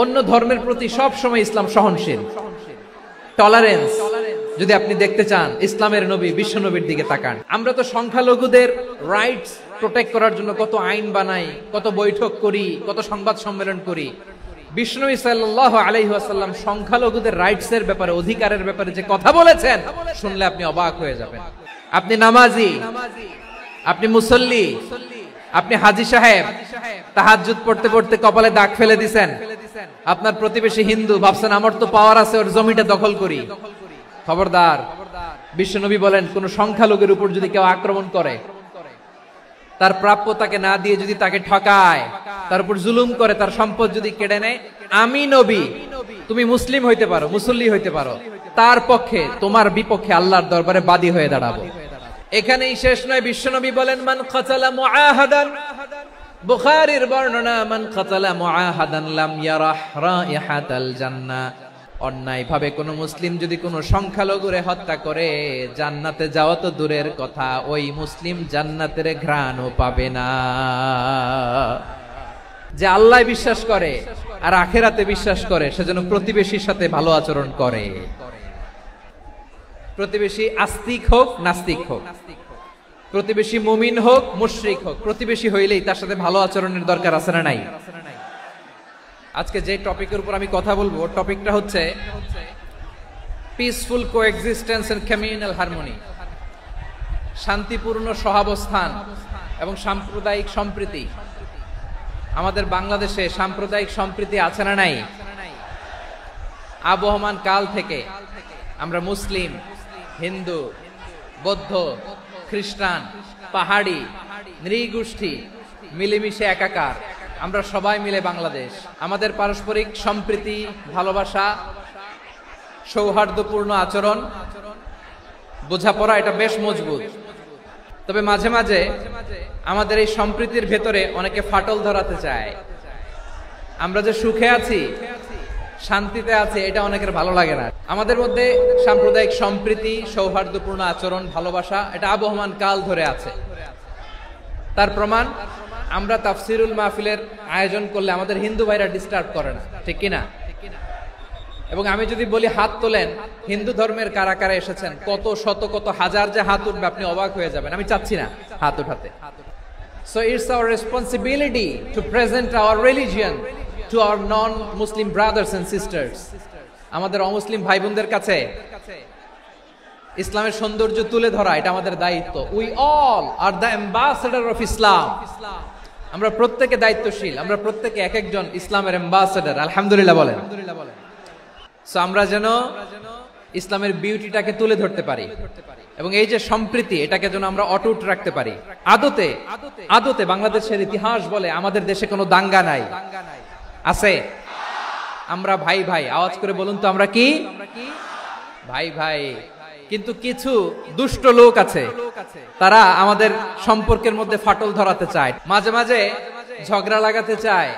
অন্য ধর্মের প্রতি সব সময় ইসলাম সহনশীল, টলারেন্স। যদি আপনি দেখতে চান ইসলামের নবী বিশ্ব নবীর দিকে তাকান। আমরা তো সংখ্যালঘুদের রাইটস প্রোটেক্ট করার জন্য কত আইন বানাই, কত বৈঠক করি, কত সংবাদ সম্মেলন করি। বিশ্বনবী সাল্লাল্লাহু আলাইহি ওয়াসাল্লাম সংখ্যালঘুদের রাইটস এর ব্যাপারে, অধিকারের ব্যাপারে যে কথা বলেছেন, শুনলে আপনি অবাক হয়ে যাবেন। আপনি নামাজি, আপনি মুসল্লি, আপনি হাজী সাহেব, তাহাজ্জুদ পড়তে পড়তে কপালে দাগ ফেলে দিবেন। আপনার প্রতিবেশী হিন্দু, ভাবছেন আমার তো পাওয়ার আছে, ওর জমিটা দখল করি। খবরদার, বিশ্বনবী বলেন কোন সংখ্যালঘুর উপর যদি কেউ আক্রমণ করে, তার প্রাপ্য তাকে না দিয়ে যদি তাকে ঠকায়, তার উপর জুলুম করে, তার সম্পদ যদি কেড়ে নেয়, আমি নবী, তুমি মুসলিম হইতে পারো, মুসল্লি হইতে পারো, তার পক্ষে তোমার বিপক্ষে আল্লাহর দরবারে বাদী হয়ে দাঁড়াবো। এখানেই শেষ নয়, বিশ্বনবী বলেন মান কাতালা মুআহাদান, বুখারীর বর্ণনা, মান কাতালা মুআহাদান লাম ইয়ারাহ রাইহাতাল জান্নাহ। অন্যায় ভাবে কোন মুসলিম যদি কোন সংখ্যালঘুরে হত্যা করে, জান্নাতে যাওয়া তো দূরের কথা, ওই মুসলিম জান্নাতের ঘ্রাণও পাবে না। যে আল্লাহ বিশ্বাস করে আর আখিরাতে বিশ্বাস করে, সেজন্য প্রতিবেশীর সাথে ভালো আচরণ করে। প্রতিবেশী আস্তিক হোক নাস্তিক হোক, প্রতিবেশী মুমিন হোক মুশরিক হোক, প্রতিবেশী হইলেই তার সাথে ভালো আচরণের দরকার আছে না নাই? আজকে যে টপিকের উপর আমি কথা বলবো, টপিকটা হচ্ছে peaceful coexistence and communal harmony, শান্তিপূর্ণ সহাবস্থান এবং সাম্প্রদায়িক সম্প্রীতি। আমাদের বাংলাদেশে সাম্প্রদায়িক সম্প্রীতি আছে না নাই? আবহমান কাল থেকে আমরা মুসলিম, হিন্দু, বৌদ্ধ, খ্রিস্টান, পাহাড়ি, নৃগোষ্ঠী মিলেমিশে একাকার, আমরা সবাই মিলে বাংলাদেশ। আমাদের পারস্পরিক সম্প্রীতি, ভালোবাসা, সৌহার্দ্যপূর্ণ আচরণ, বোঝাপড়া, এটা বেশ মজবুত। তবে মাঝে মাঝে আমাদের এই সম্প্রীতির ভেতরে অনেকে ফাটল ধরাতে চায়। আমরা যে সুখে আছি, শান্তিতে আছে, এটা অনেকের ভালো লাগে না। আমাদের মধ্যে সাম্প্রদায়িক সম্প্রীতি, সৌহার্দ্যপূর্ণ আচরণ, ভালোবাসা, এটা আবহমান কাল ধরে আছে। তার প্রমাণ, আমরা তাফসিরুল মাহফিলের আয়োজন করলে আমাদের হিন্দু ভাইরা ডিস্টার্ব করে না, ঠিক কিনা? এবং আমি যদি বলি হাত তোলেন, হিন্দু ধর্মের কারা কারা এসেছেন, কত শত কত হাজার যে হাত উঠবে, আপনি অবাক হয়ে যাবেন। আমি চাচ্ছি না হাত উঠাতে। So it's our responsibility to present our religion to our non-Muslim brothers and sisters. আমাদের অমুসলিম ভাই বোনদের কাছে ইসলামের সৌন্দর্য তুলে ধরা, এটা আমাদের দায়িত্ব। We all are the ambassador of Islam. আমরা প্রত্যেকে দায়িত্বশীল, আমরা প্রত্যেকে এক একজন ইসলামের অ্যাম্বাসেডর। আলহামদুলিল্লাহ বলেন। সো আমরা যেন ইসলামের বিউটিটাকে তুলে ধরতে পারি এবং এই যে সম্প্রীতি, এটাকে যেন আমরা অটুট রাখতে পারি। আদতে বাংলাদেশের ইতিহাস বলে আমাদের দেশে কোনো দাঙ্গা নাই, আছে? আমরা ভাই ভাই, আওয়াজ করে বলুন তো, আমরা কি ভাই ভাই? কিন্তু কিছু দুষ্ট লোক আছে, তারা আমাদের সম্পর্কের মধ্যে ফাটল ধরাতে চায়, মাঝে মাঝে ঝগড়া লাগাতে চায়।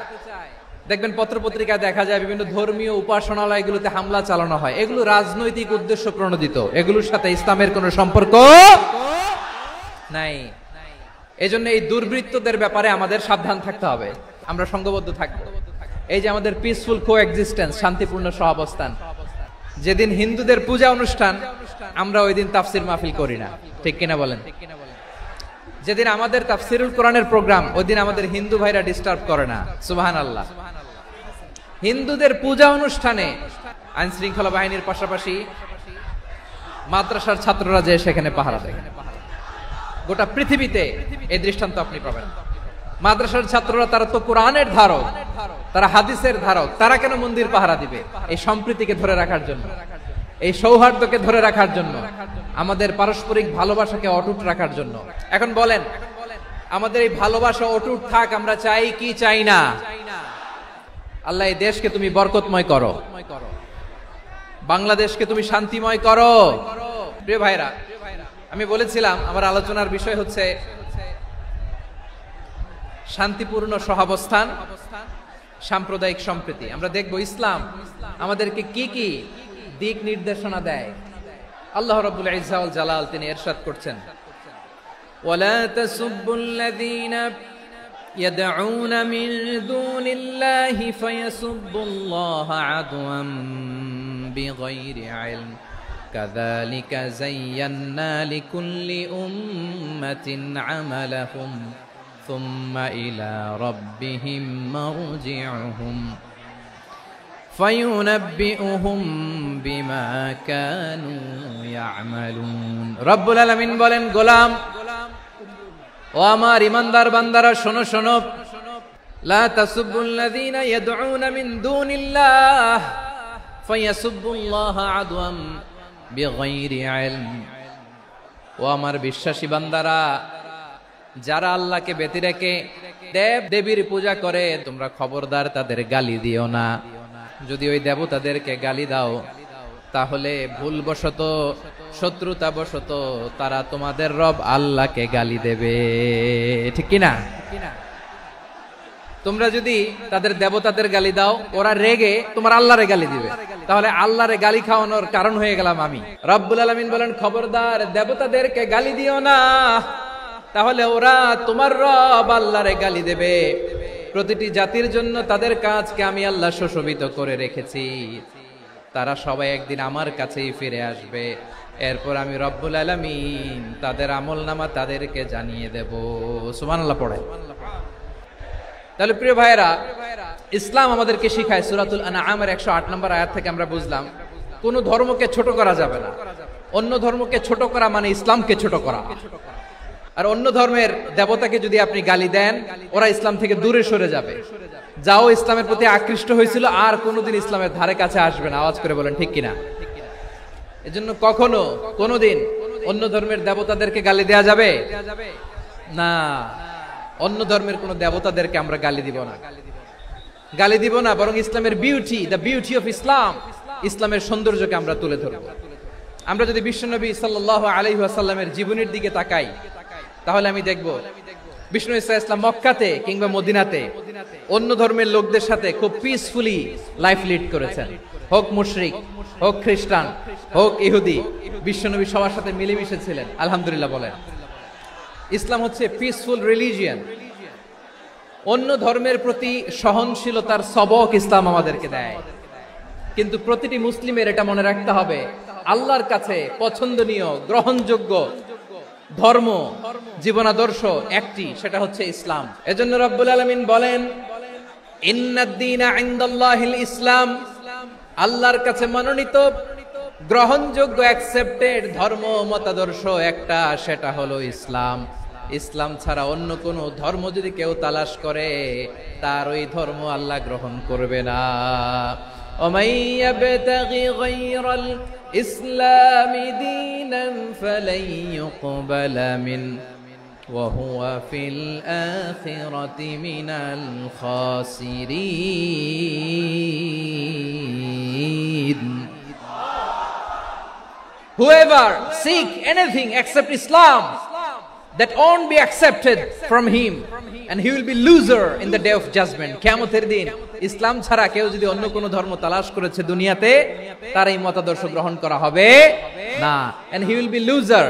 দেখবেন পত্রপত্রিকায় দেখা যায় বিভিন্ন ধর্মীয় উপাসনালয়গুলোতে হামলা চালানো হয়। এগুলো রাজনৈতিক উদ্দেশ্য প্রণোদিত, এগুলোর সাথে ইসলামের কোনো সম্পর্ক নাই। এজন্য এই দুর্বৃত্তদের ব্যাপারে আমাদের সাবধান থাকতে হবে, আমরা সংঘবদ্ধ থাকবো। এই যে আমাদের পিসফুল কোএক্সিস্টেন্স, শান্তিপূর্ণ সহাবস্থান। যেদিন হিন্দুদের পূজা অনুষ্ঠান, আমরা ওই দিন তাফসির মাহফিল করি না, ঠিক কিনা বলেন? যেদিন আমাদের তাফসিরুল কোরআনের প্রোগ্রাম, ওই দিন আমাদের হিন্দু ভাইরা ডিস্টার্ব করে না। সুবহানাল্লাহ। হিন্দুদের পূজা অনুষ্ঠানে আইন শৃঙ্খলা বাহিনীর পাশাপাশি মাদ্রাসার ছাত্ররা যে সেখানে পাহারা দেয়। গোটা পৃথিবীতে এই দৃষ্টান্ত আপনি পাবেন। মাদ্রাসার ছাত্ররা, তারা তো কোরআনের ধারক, তারা হাদিসের ধারক, তারা কেন মন্দির পাহারা দিবে? এই সম্প্রীতিকে ধরে রাখার জন্য, এই সৌহার্দ্যকে ধরে রাখার জন্য, আমাদের পারস্পরিক ভালোবাসাকে অটুট রাখার জন্য। এখন বলেন, আমাদের এই ভালোবাসা অটুট থাক, আমরা চাই কি চাই না? আল্লাহ এই দেশকে তুমি বরকতময় করো, বাংলাদেশকে তুমি শান্তিময় করো। প্রিয় ভাইরা, আমি বলেছিলাম আমার আলোচনার বিষয় হচ্ছে শান্তিপূর্ণ সহাবস্থান, সাম্প্রদায়িক সম্প্রীতি। আমরা দেখব ইসলাম আমাদেরকে কি কি দিক নির্দেশনা দেয়। আল্লাহ রাব্বুল ইজ্জা ওয়াল জালাল তিনি ইরশাদ করছেন, ওয়ালা তাসুব্বুল্লাযীনা يدعون من دون الله فيسبوا الله عدوا بغير علم كذلك زينا لكل أمة عملهم ثم إلى ربهم مرجعهم فينبئهم بما كانوا يعملون رب العالمين বলেন গোলাম ও আমার ইমানদার বান্দারা শোনো শোনো লা তাসুবুল্লাযীনা ইয়াদউনা মিন দুনিল্লাহ ফায়াসুবুল্লাহা আদওয়াম বিগাইরি ইলম ও আমার বিশ্বাসী বান্দারা যারা আল্লাহকে ব্যতি রেখে দেব দেবীর পূজা করে তোমরা খবরদার তাদের গালি দিও না যদি ওই দেবতাদেরকে গালি দাও তাহলে ভুলবশত শত্রুতাবশত তারা তোমাদের রব আল্লাহকে গালি দেবে ঠিক কি না তোমরা যদি তাদের দেবতাদের গালি দাও ওরা রেগে তোমার আল্লাহরে গালি দিবে তাহলে আল্লাহরে গালি খাওয়ানোর কারণ হয়ে গেলাম আমি রব্বুল আলামিন বলেন খবরদার দেবতাদেরকে গালি দিও না তাহলে ওরা তোমার রব আল্লাহরে গালি দেবে প্রতিটি জাতির জন্য তাদের কাজকে আমি আল্লাহ সুশোভিত করে রেখেছি তারা সবাই একদিন আমার কাছেই ফিরে আসবে এরপর আমি রব্বুল আলামিন তাদের আমলনামা তাদেরকে জানিয়ে দেব সুবহানাল্লাহ পড়ে তাহলে প্রিয় ভাইরা ইসলাম আমাদেরকে শিখায় সূরাতুল আনআমের 108 নম্বর আয়াত থেকে আমরা বুঝলাম কোন ধর্মকে ছোট করা যাবে না অন্য ধর্মকে ছোট করা মানে ইসলামকে ছোট করা আর অন্য ধর্মের দেবতাকে যদি আপনি গালি দেন ওরা ইসলাম থেকে দূরে সরে যাবে যাও ইসলামের প্রতি আকৃষ্ট হয়েছিল আর কোনোদিন ইসলামের ধারে কাছে আসবে না আওয়াজ করে বলেন ঠিক কিনা এজন্য কখনো কোনোদিন অন্য ধর্মের দেবতাদেরকে গালি দেয়া যাবে না অন্য ধর্মের কোন দেবতাদেরকে আমরা গালি দিব না বরং ইসলামের beauty the beauty of Islam ইসলামের সৌন্দর্যকে আমরা তুলে ধরব আমরা যদি বিশ্বনবী সাল্লাল্লাহু আলাইহি ওয়াসাল্লামের জীবনের দিকে তাকাই তাহলে আমি দেখব বিষ্ণু ঈসা ইসলাম মক্কাতে কিংবা মদিনাতে অন্য ধর্মের লোকদের সাথে খুব পিসফুলি লাইফ লিড করেছেন হোক মুশরিক হোক খ্রিস্টান হোক ইহুদি বিশ্বনবী সবার সাথে মিলেমিশে ছিলেন আলহামদুলিল্লাহ বলেন ইসলাম হচ্ছে পিসফুল রিলিজিয়ন অন্য ধর্মের প্রতি সহনশীলতার সবক ইসলাম আমাদেরকে দেয় কিন্তু প্রতিটি মুসলিমের এটা মনে রাখতে হবে আল্লাহর কাছে পছন্দনীয় গ্রহণযোগ্য ধর্ম জীবনাদর্শ একটি সেটা হচ্ছে ইসলাম এজন্য রব্বুল আলামিন বলেন ইন্নাদ-দীনা ইনদাল্লাহিল ইসলাম আল্লাহর কাছে মনোনীত গ্রহণযোগ্য অ্যাকসেপ্টেড ধর্ম মতাদর্শ একটা সেটা হলো ইসলাম ইসলাম ছাড়া অন্য কোন ধর্ম যদি কেউ তালাশ করে তার ওই ধর্ম আল্লাহ গ্রহণ করবে না ومن يبتغي غير الإسلام دينا فلن يقبل منه وهو في الآخرة من الخاسرين Whoever seek anything except Islam that won't be accepted from him and he will be loser in the day of judgment কিয়ামতের দিন ইসলাম ছাড়া কেউ যদি অন্য কোন ধর্ম তালাশ করেছে দুনিয়াতে তার এই মতাদর্শ গ্রহণ করা হবে না and he will be loser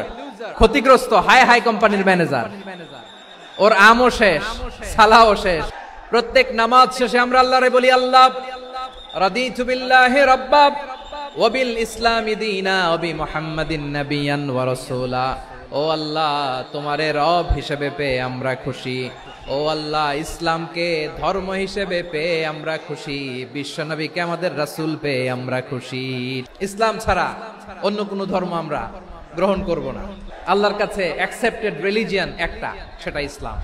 ক্ষতিগ্রস্ত হাই হাই কোম্পানির ম্যানেজার ওর আমও শেষ সালাও শেষ প্রত্যেক নামাজ শেষে আমরা আল্লাহরে বলি আল্লাহ রাদিতু বিল্লাহি রাব্বা ওয়া বিল ইসলামি দীনা ওয়া বি মুহাম্মাদিন নাবিয়ান ওয়া রাসূলা ও আল্লাহ তোমারে রব হিসেবে পেয়ে আমরা খুশি ও আল্লাহ ইসলামকে ধর্ম হিসেবে পেয়ে আমরা খুশি বিশ্বনবীকে আমাদের রাসূল পেয়ে আমরা খুশি ইসলাম ছাড়া অন্য কোনো ধর্ম আমরা গ্রহণ করব না আল্লাহর কাছে অ্যাকসেপ্টেড রিলিজিয়ন একটা সেটা ইসলাম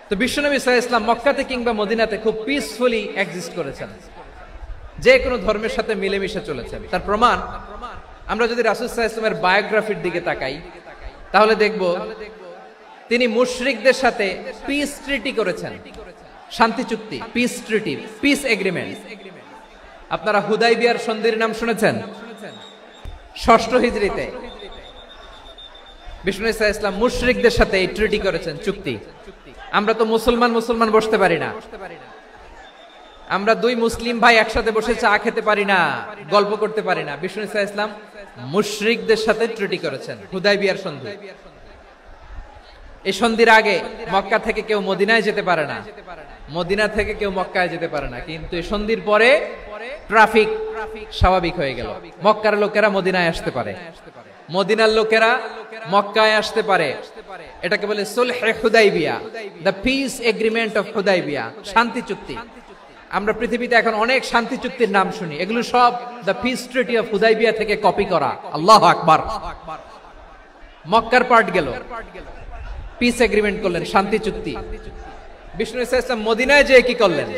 তো বিশ্বনবী সাল্লাল্লাহু আলাইহি ওয়াসাল্লাম মক্কাতে কিংবা মদিনাতে খুব পিসফুলি এক্সিস্ট করেছেন যে কোনো ধর্মের সাথে মিলেমিশে চলেছেন তার প্রমাণ আমরা যদি রাসূল সাল্লাল্লাহু আলাইহি ওয়াসাল্লামের বায়োগ্রাফির দিকে তাকাই তাহলে দেখব তিনি মুশরিকদের সাথে পিস ট্রিটি করেছেন শান্তি চুক্তি পিস ট্রিটি পিস এগ্রিমেন্ট আপনারা হুদাইবিয়ার সন্ধির নাম শুনেছেন 6ষ্ঠ হিজরিতে বিষ্ণু ঈসা ইসলাম মুশরিকদের সাথে এই ট্রিটি করেছেন চুক্তি আমরা তো মুসলমান বসতে পারি না আমরা দুই মুসলিম ভাই একসাথে বসে চা খেতে পারি না গল্প করতে পারি না বিষ্ণু ঈসা ইসলাম মুশরিকদের সাথে ট্রিটি করেছেন হুদাইবিয়ার সন্ধি এই সন্ধির আগে মক্কা থেকে কেউ মদিনায় যেতে পারে না, মদিনা থেকে কেউ মক্কায় যেতে পারে না, কিন্তু এই সন্ধির পরে ট্রাফিক স্বাভাবিক হয়ে গেল। মক্কার লোকেরা মদিনায় আসতে পারে, মদিনার লোকেরা মক্কায় আসতে পারে। এটাকে বলে সুলহে Hudaibiya, the peace agreement of Hudaibiya, শান্তি চুক্তি। আমরা পৃথিবীতে এখন অনেক শান্তি চুক্তির নাম শুনি, এগুলো সব the piece treaty of Hudaibiya থেকে কপি করা। আল্লাহু আকবার। মক্কার পার্ট গেল, পিস এগ্রিমেন্ট করলেন, শান্তি চুক্তি। বিষ্ণু ইসলাম মদিনায় যে কি করলেন?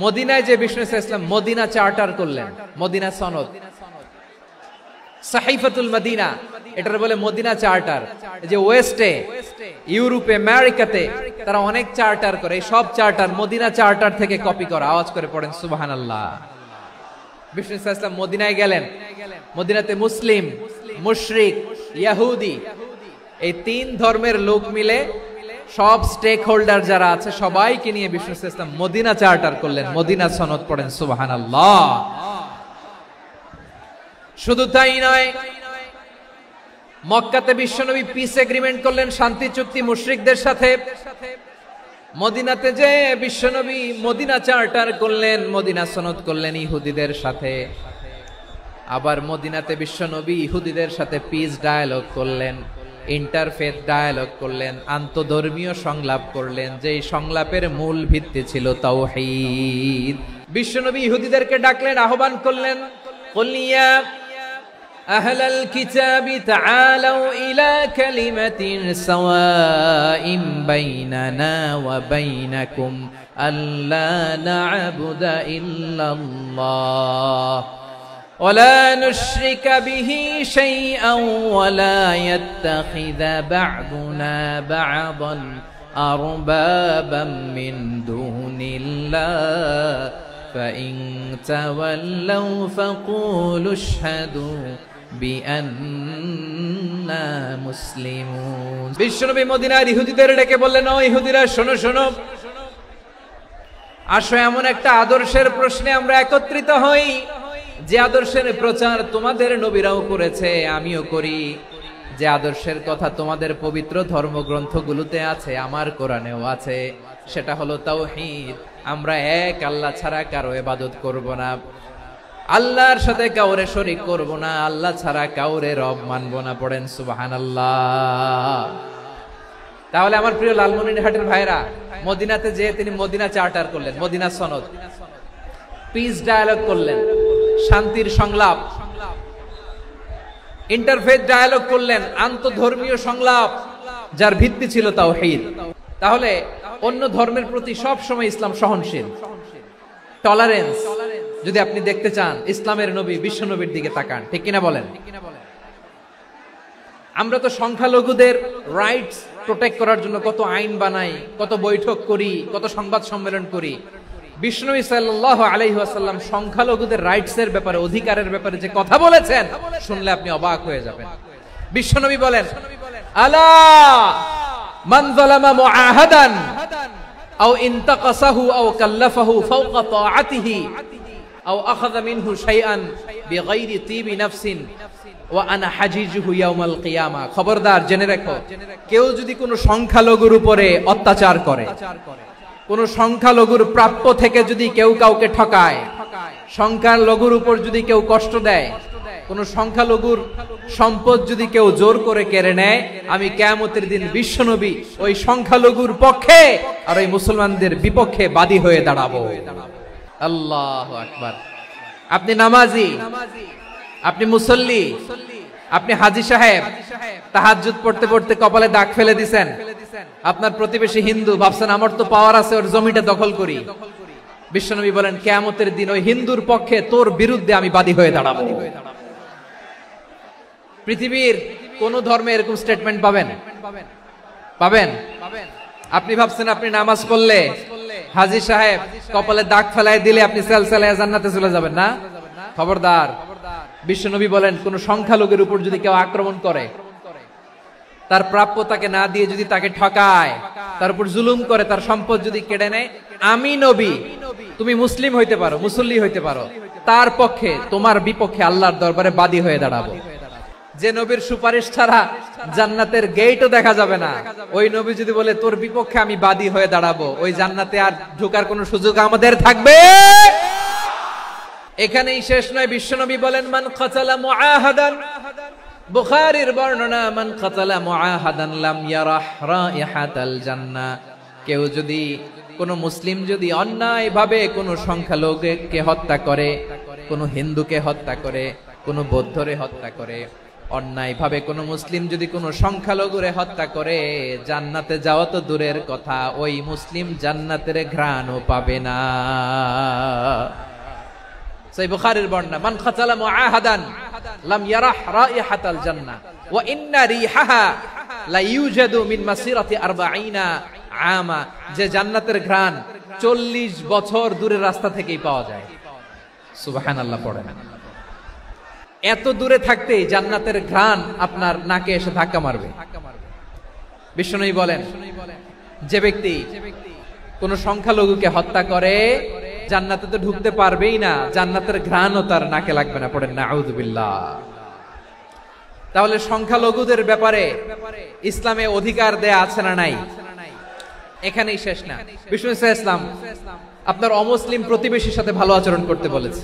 মদিনায় যে বিষ্ণু ইসলাম মদিনা চার্টার করলেন, মদিনা সনদ, সাহিফাতুল মদিনা, এটার বলে মদিনা চার্টার। যে ওয়েস্টে, ইউরোপে, আমেরিকাতে তারা অনেক চার্টার করে, এই সব চার্টার মদিনা চার্টার থেকে কপি করা। আওয়াজ করে পড়েন সুবহানাল্লাহ। বিষ্ণু ইসলাম মদিনায় গেলেন, মদিনাতে মুসলিম, মুশরিক, ইহুদি, এই তিন ধর্মের লোক মিলে সব স্টেক হোল্ডার যারা আছে সবাইকে নিয়ে বিষ্ণু ইসলাম মদিনা চার্টার করলেন, মদিনা সনদ। পড়েন সুবহানাল্লাহ। শুধু তাই নয়, মক্কাতে বিশ্বনবী পিস এগ্রিমেন্ট করলেন, শান্তি চুক্তি মুশরিকদের সাথে। মদিনাতে যে বিশ্বনবী মদিনা চার্টার করলেন, মদিনা সনদ করলেন ইহুদিদের সাথে। আবার মদিনাতে বিশ্বনবী ইহুদিদের সাথে পিস ডায়ালগ করলেন, ইন্টারফেথ ডায়ালগ করলেন, আন্তধর্মীয় সংলাপ করলেন, যেই সংলাপের মূল ভিত্তি ছিল তাওহীদ। বিশ্বনবী ইহুদিদেরকে ডাকলেন, আহ্বান করলেন, কুল ইয়া আহলাল কিতাবি তাআলাউ ইলা কালিমাতিন সাওয়াইন বাইনানা ওয়া বাইনাকুম আল্লা না'বুদা ইল্লাল্লাহ ولا نشرك به شيئا ولا يتخذ بعضنا بعضا أربابا من دون الله فإن تولوا فقولوا اشهدوا بأننا مسلمون। বিশ্বনবী মদিনার ইহুদিদের ডেকে বললেন, ও ইহুদিরা, শোনো শোনো, আসো এমন একটা আদর্শের প্রশ্নে আমরা একত্রিত হই যে আদর্শের প্রচার তোমাদের নবীরাও করেছে, আমিও করি। যে আদর্শের কথা তোমাদের পবিত্র ধর্মগ্রন্থগুলোতে আছে, আমার কোরআনেও আছে, সেটা হলো তাওহীদ। আমরা এক আল্লাহ ছাড়া কারো ইবাদত করব না, আল্লাহর সাথে কাউরে শরীক করব না, আল্লাহ ছাড়া কাউরে রব মানব না। পড়েন সুবহানাল্লাহ। তাহলে আমার প্রিয় লালমনিরহাটের ভাইরা, মদিনাতে যে তিনি মদিনা চার্টার করলেন, মদিনা সনদ, পিস ডায়ালগ করলেন, শান্তির সংলাপ, ইন্টারফেথ ডায়ালগ করলেন, আন্তধর্মীয় সংলাপ, যার ভিত্তি ছিল তাওহীদ। তাহলে অন্য ধর্মের প্রতি সব সময় ইসলাম সহনশীল, টলারেন্স। যদি আপনি দেখতে চান ইসলামের নবী বিশ্ব নবীর দিকে তাকান, ঠিক কিনা বলেন? আমরা তো সংখ্যালঘুদের রাইটস প্রোটেক্ট করার জন্য কত আইন বানাই, কত বৈঠক করি, কত সংবাদ সম্মেলন করি। বিষ্ণু সাল্লাল্লাহু আলাইহি ওয়াসাল্লাম সংখ্যালঘুদের রাইটস এর ব্যাপারে, অধিকারের ব্যাপারে যে কথা বলেছেন, শুনলে আপনি অবাক হয়ে যাবেন। বিশ্বনবী বলেন, আলা মান যালামা মুআহাদান আও ইনতাকাসাহু আও কাল্লাফাহু ফাওকা তাআতিহি আও আখাযা মিনহু শাইআন বিগাইরি তিবি নাফসিন ওয়া আনা হাজিজুহু ইয়াউমাল কিয়ামা। খবরদার, জেনে রাখো, কেউ যদি কোনো সংখ্যালঘুর উপরে অত্যাচার করে, কোন সংখ্যালঘুর প্রাপ্য থেকে যদি কেউ কাউকে ঠকায়, সংখ্যালঘুর উপর যদি কেউ কষ্ট দেয়, কোন সংখ্যালঘুর সম্পদ যদি কেউ জোর করে কেড়ে নেয়, আমি কিয়ামতের দিন বিশ্বনবী ওই সংখ্যালঘুর পক্ষে আর ওই মুসলমানদের বিপক্ষে বাদী হয়ে দাঁড়াবো। আল্লাহু আকবার। আপনি নামাজি, আপনি মুসল্লি, আপনি হাজী সাহেব, তাহাজ্জুদ পড়তে পড়তে কপালে দাগ ফেলে দিছেন, আপনার প্রতিবেশী হিন্দু, ভাবছেন আমার তো পাওয়ার আছে, ওর জমিটা দখল করি। বিশ্বনবী বলেন, কিয়ামতের দিন ওই হিন্দুর পক্ষে তোর বিরুদ্ধে আমি বাদী হয়ে দাঁড়াবো। পৃথিবীর কোন ধর্মে এরকম স্টেটমেন্ট পাবেন? পাবেন? আপনি ভাবছেন আপনি নামাজ পড়লে হাজী সাহেব কপালে দাগ ফেলায় দিলে আপনি সেলসেলায় জান্নাতে চলে যাবেন না? খবরদার। বিশ্বনবী বলেন, কোন সংখ্যালঘুর উপর যদি কেউ আক্রমণ করে, তার প্রাপ্য তাকে না দিয়ে যদি তাকে ঠকায়, তার উপর জুলুম করে, তার সম্পদ যদি কেড়ে নেয়, আমি নবী, তুমি মুসলিম হইতে পারো, মুসল্লি হইতে পারো, তার পক্ষে, তোমার বিপক্ষে আল্লাহর দরবারে বাদী হয়ে দাঁড়াবো। যে নবীর সুপারিশ ছাড়া জান্নাতের গেটও দেখা যাবে না, ওই নবী যদি বলে তোর বিপক্ষে আমি বাদী হয়ে দাঁড়াবো, ওই জান্নাতে আর ঢোকার কোনো সুযোগ আমাদের থাকবে? এখানেই শেষ নয়, বিশ্বনবী বলেন মান কাতালা মুআহাদান, বুখারীর বর্ণনা, মান কাতালা মুআহাদান লাম ইয়ারাহ রাইহাতাল জান্নাহ। কেউ যদি, কোন মুসলিম যদি অন্যায় ভাবে কোন সংখ্যালঘুকে হত্যা করে, কোন হিন্দুকে হত্যা করে, কোন বৌদ্ধরে হত্যা করে, অন্যায় ভাবে কোন মুসলিম যদি কোন সংখ্যালঘুরে হত্যা করে, জান্নাতে যাওয়া তো দূরের কথা, ওই মুসলিম জান্নাতের ঘ্রাণও পাবে না। সহিহ বুখারীর বর্ণনা, মান কাতালা মুআহাদান লাম ইয়ারাহ রাইহাতাল জান্নাহ ওয়া ইন্না রিহাহা লা ইউজাদু মিন মাসিরাতি 40 আমা। যে জান্নাতের ঘ্রাণ 40 বছর দূরের রাস্তা থেকেই পাওয়া যায়। সুবহানাল্লাহ পড়েন। এত দূরে থাকতেই জান্নাতের ঘ্রাণ আপনার নাকে এসে ধাক্কা মারবে। বিশ্বনবী বলেন, যে ব্যক্তি কোন সংখ্যালঘুকে হত্যা করে জান্নাতে তো ঢুকতে পারবেই না, জান্নাতের ঘ্রাণও তার নাকে লাগবে না। পড়েন নাউযুবিল্লাহ। তাহলে সংখ্যালঘুদের ব্যাপারে ইসলামে অধিকার দেয়া আছে না নাই? এখানেই শেষ না, বিষ্ণু ইসলাম আপনার অমুসলিম প্রতিবেশীর সাথে ভালো আচরণ করতে বলেছে।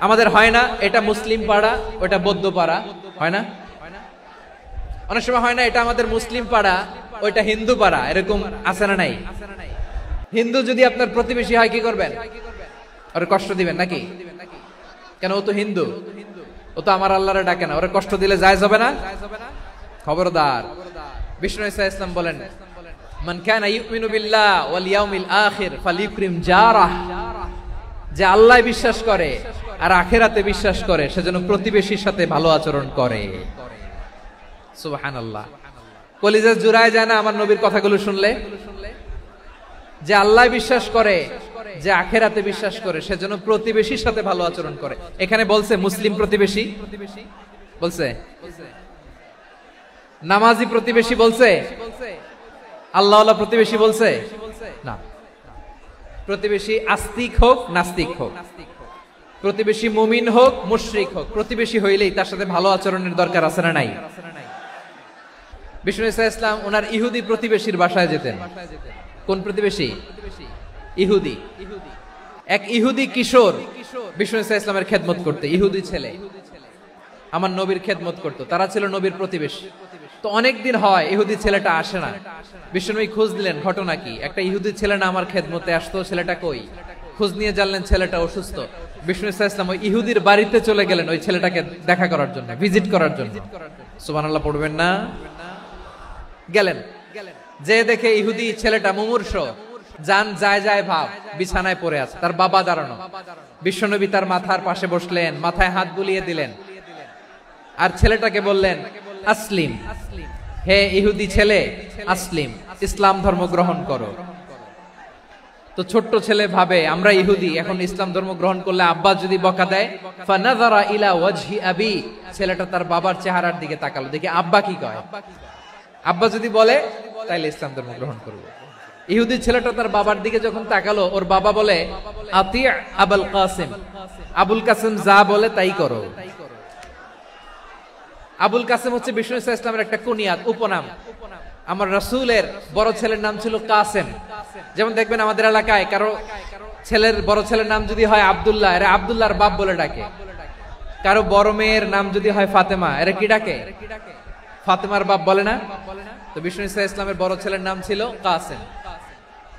আমাদের হয় না, এটা মুসলিম পাড়া, ওটা বৌদ্ধ পাড়া, হয় না? অনেক সময় হয় না, এটা আমাদের মুসলিম পাড়া, ওইটা হিন্দু পাড়া, এরকম আছে না নাই? হিন্দু যদি আপনার প্রতিবেশী হয় কি করবেন? ওরে কষ্ট দিবেন নাকি? কেন? ও তো হিন্দু, ও তো আমার আল্লাহরে ডাকে না, ওরে কষ্ট দিলে জায়েজ হবে না? খবরদার। বিষ্ণু ইসলাম বলেন, মান কানা ইউমিনু বিল্লাহ ওয়াল ইয়াউমিল আখির ফালিউকরিম জারাহ। যে আল্লাহ বিশ্বাস করে আর আখিরাতে বিশ্বাস করে, সেজন্য প্রতিবেশীর সাথে ভালো আচরণ করে। সুবহানাল্লাহ। কলিজা জুড়ায় যায় না আমার নবীর কথাগুলো শুনলে? যে আল্লাহ বিশ্বাস করে, যে আখিরাতে বিশ্বাস করে, সেজন্য প্রতিবেশীর সাথে ভালো আচরণ করে। এখানে বলছে মুসলিম প্রতিবেশী বলছে, নামাজি প্রতিবেশী বলছে, আল্লাহওয়ালা প্রতিবেশী বলছে না। প্রতিবেশী আস্তিক হোক নাস্তিক হোক, প্রতিবেশী মুমিন হোক মুশরিক হোক, প্রতিবেশী হইলেই তার সাথে ভালো আচরণের দরকার আছে না নাই? বিষ্ণু ইসলাম ওনার ইহুদি প্রতিবেশীর বাসায় যেতেন। কোন প্রতিবেশী? ইহুদি। এক ইহুদি কিশোর বিষ্ণু ইসলামের খেদমত করতে, ইহুদি ছেলে আমার নবীর খেদমত করতো, তারা ছিল নবীর প্রতিবেশী। তো অনেকদিন হয় ইহুদি ছেলেটা আসে না। বিশ্বনবী খোঁজ দিলেন, ঘটনা কি? একটা ইহুদি ছেলে না আমার খেদমতে আসতো, ছেলেটা কই? খোঁজ নিয়ে জানলেন ছেলেটা অসুস্থ। বিষ্ণু ইসলাম ওই ইহুদির বাড়িতে চলে গেলেন ওই ছেলেটাকে দেখা করার জন্য, ভিজিট করার জন্য। সুবহানাল্লাহ পড়বেন না? গেলেন, যে দেখে ইহুদি ছেলেটা মুমূর্ষ, জান যায় যায় ভাব, বিছানায় পড়ে আছে, তার বাবা দাঁড়ানো। বিশ্বনবী তার মাথার পাশে বসলেন, মাথায় হাত বুলিয়ে দিলেন, আর ছেলেটাকে বললেন আসলিম, হে ইহুদি ছেলে আসলিম, ইসলাম ধর্ম গ্রহণ করো। তো ছোট্ট ছেলে ভাবে আমরা ইহুদি, এখন ইসলাম ধর্ম গ্রহণ করলে আব্বা যদি বকা দেয়, ফানাযারা ইলা ওয়াজহি আবি, ছেলেটা তার বাবার চেহারার দিকে তাকালো, দেখি আব্বা কি কয়। আব্বা যদি বলে তাইলে ইসলাম ধর্ম গ্রহণ করব। ইহুদি ছেলেটা তার বাবার দিকে যখন তাকালো, ওর বাবা বলে আতি আবুল কাসিম, আবুল কাসিম যা বলে তাই করো। আবুল কাসিম হচ্ছে বিষ্ণু ইসলামের একটা কুনিয়াত, উপনাম। আমার রাসূলের বড় ছেলের নাম ছিল কাসেম। যেমন দেখবেন আমাদের এলাকায় কারো ছেলের বড় ছেলের নাম যদি হয় আব্দুল্লাহ, এরা আব্দুল্লাহর বাপ বলে ডাকে। কারো বড় মেয়ের নাম যদি হয় ফাতেমা, এরা কি ডাকে? ফাতেমার বাপ বলে না? তো বিষ্ণু ইসলামের বড় ছেলের নাম ছিল কাসেম।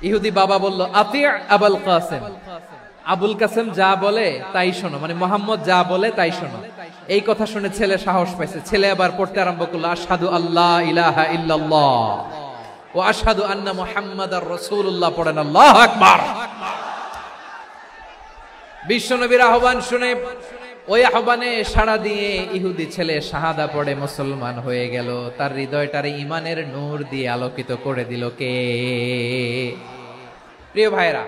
ইহুদি বাবা বলল আতি আবুল কাসেম, আবুল কাসেম যা বলে তাই শোনো, মানে মোহাম্মদ যা বলে তাই শোনো। এই কথা শুনে ছেলে সাহস পাইছে, ছেলে আবার পড়তে আরম্ভ করলো আশহাদু আল্লা ইলাহা ইল্লাল্লাহ ওয়া আশহাদু আন্না মুহাম্মাদার রাসূলুল্লাহ। পড়েন আল্লাহু আকবার। বিশ্বনবীর আহ্বান শুনে, ওই আহ্বানে সাড়া দিয়ে ইহুদি ছেলে শাহাদা পড়ে মুসলমান হয়ে গেল। তার হৃদয়টারে ঈমানের নূর দিয়ে আলোকিত করে দিল কে? প্রিয় ভাইরা,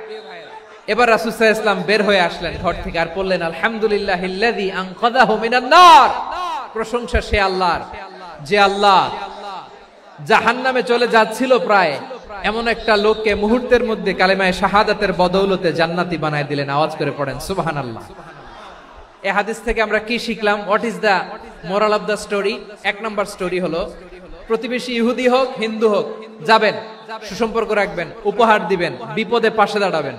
এবার রাসূল সাল্লাল্লাহু আলাইহি ওয়াসাল্লাম বের হয়ে আসলেন ঘর থেকে, আর বললেন আলহামদুলিল্লাহিল্লাযী আনকাযাহু মিনান নার। প্রশংসা সে আল্লাহর, যে আল্লাহ জাহান্নামে চলে যাচ্ছিল প্রায় এমন একটা লোককে মুহূর্তের মধ্যে কালেমায়ে শাহাদাতের বদৌলতে জান্নাতি বানায় দিলেন। আওয়াজ করে পড়েন সুবহানাল্লাহ। এই হাদিস থেকে আমরা কি শিখলাম? What is the moral of the story? এক নম্বর স্টোরি হলো, প্রতিবেশী ইহুদি হোক হিন্দু হোক, যাবেন, সুসম্পর্ক রাখবেন, উপহার দিবেন, বিপদে পাশে দাঁড়াবেন,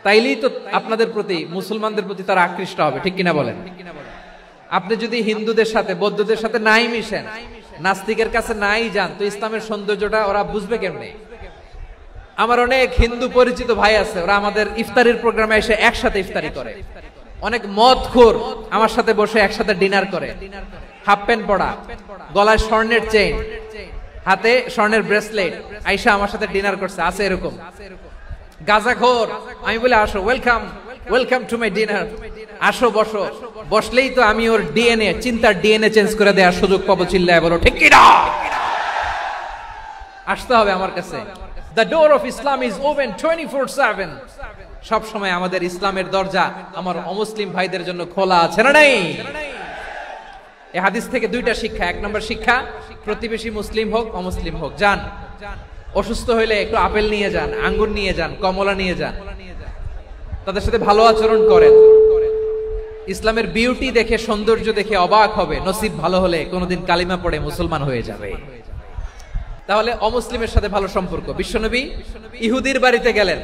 তাইলেই তো আপনাদের প্রতি, মুসলমানদের প্রতি তারা আকৃষ্ট হবে, ঠিক কিনা বলেন? আপনি যদি হিন্দুদের সাথে বৌদ্ধদের সাথে নাই মিশেন, নাস্তিকের কাছে নাই যান, তো ইসলামের সৌন্দর্যটা ওরা বুঝবে কেমনে? আমার অনেক হিন্দু পরিচিত ভাই আছে, ওরা আমাদের ইফতারির প্রোগ্রামে এসে একসাথে ইফতারি করে। অনেক মদখোর আমার সাথে বসে একসাথে ডিনার করে, হাফ প্যান্ট পরা, গলায় স্বর্ণের চেইন, হাতে স্বর্ণের ব্রেসলেট, আইসা আমার সাথে ডিনার করছে, আছে এরকম। গাঁজাখোর, আমি বলে আসো, welcome welcome to my dinner, আসো বসো, বসলেই তো আমি ওর ডিএনএ, চিন্তার ডিএনএ চেঞ্জ করে দেওয়ার সুযোগ পাবো, চিল্লায় বলো ঠিক কি না? আসতে হবে আমার কাছে। The door of Islam is open 24/7. সব সময় আমাদের ইসলামের দরজা আমার অমুসলিম ভাইদের জন্য খোলা আছে না নাই? এই হাদিস থেকে দুইটা শিক্ষা। এক নম্বর শিক্ষা, প্রতিবেশী মুসলিম হোক অমুসলিম হোক, যান, অসুস্থ হইলে একটু আপেল নিয়ে যান, আঙ্গুর নিয়ে যান, কমলা নিয়ে যান, তাদের সাথে ভালো আচরণ করেন। ইসলামের বিউটি দেখে, সৌন্দর্য দেখে অবাক হবে, নসিব ভালো হলে কোনোদিন কালিমা পড়ে মুসলমান হয়ে যাবে। তাহলে অমুসলিমের সাথে ভালো সম্পর্ক। বিশ্বনবী ইহুদির বাড়িতে গেলেন,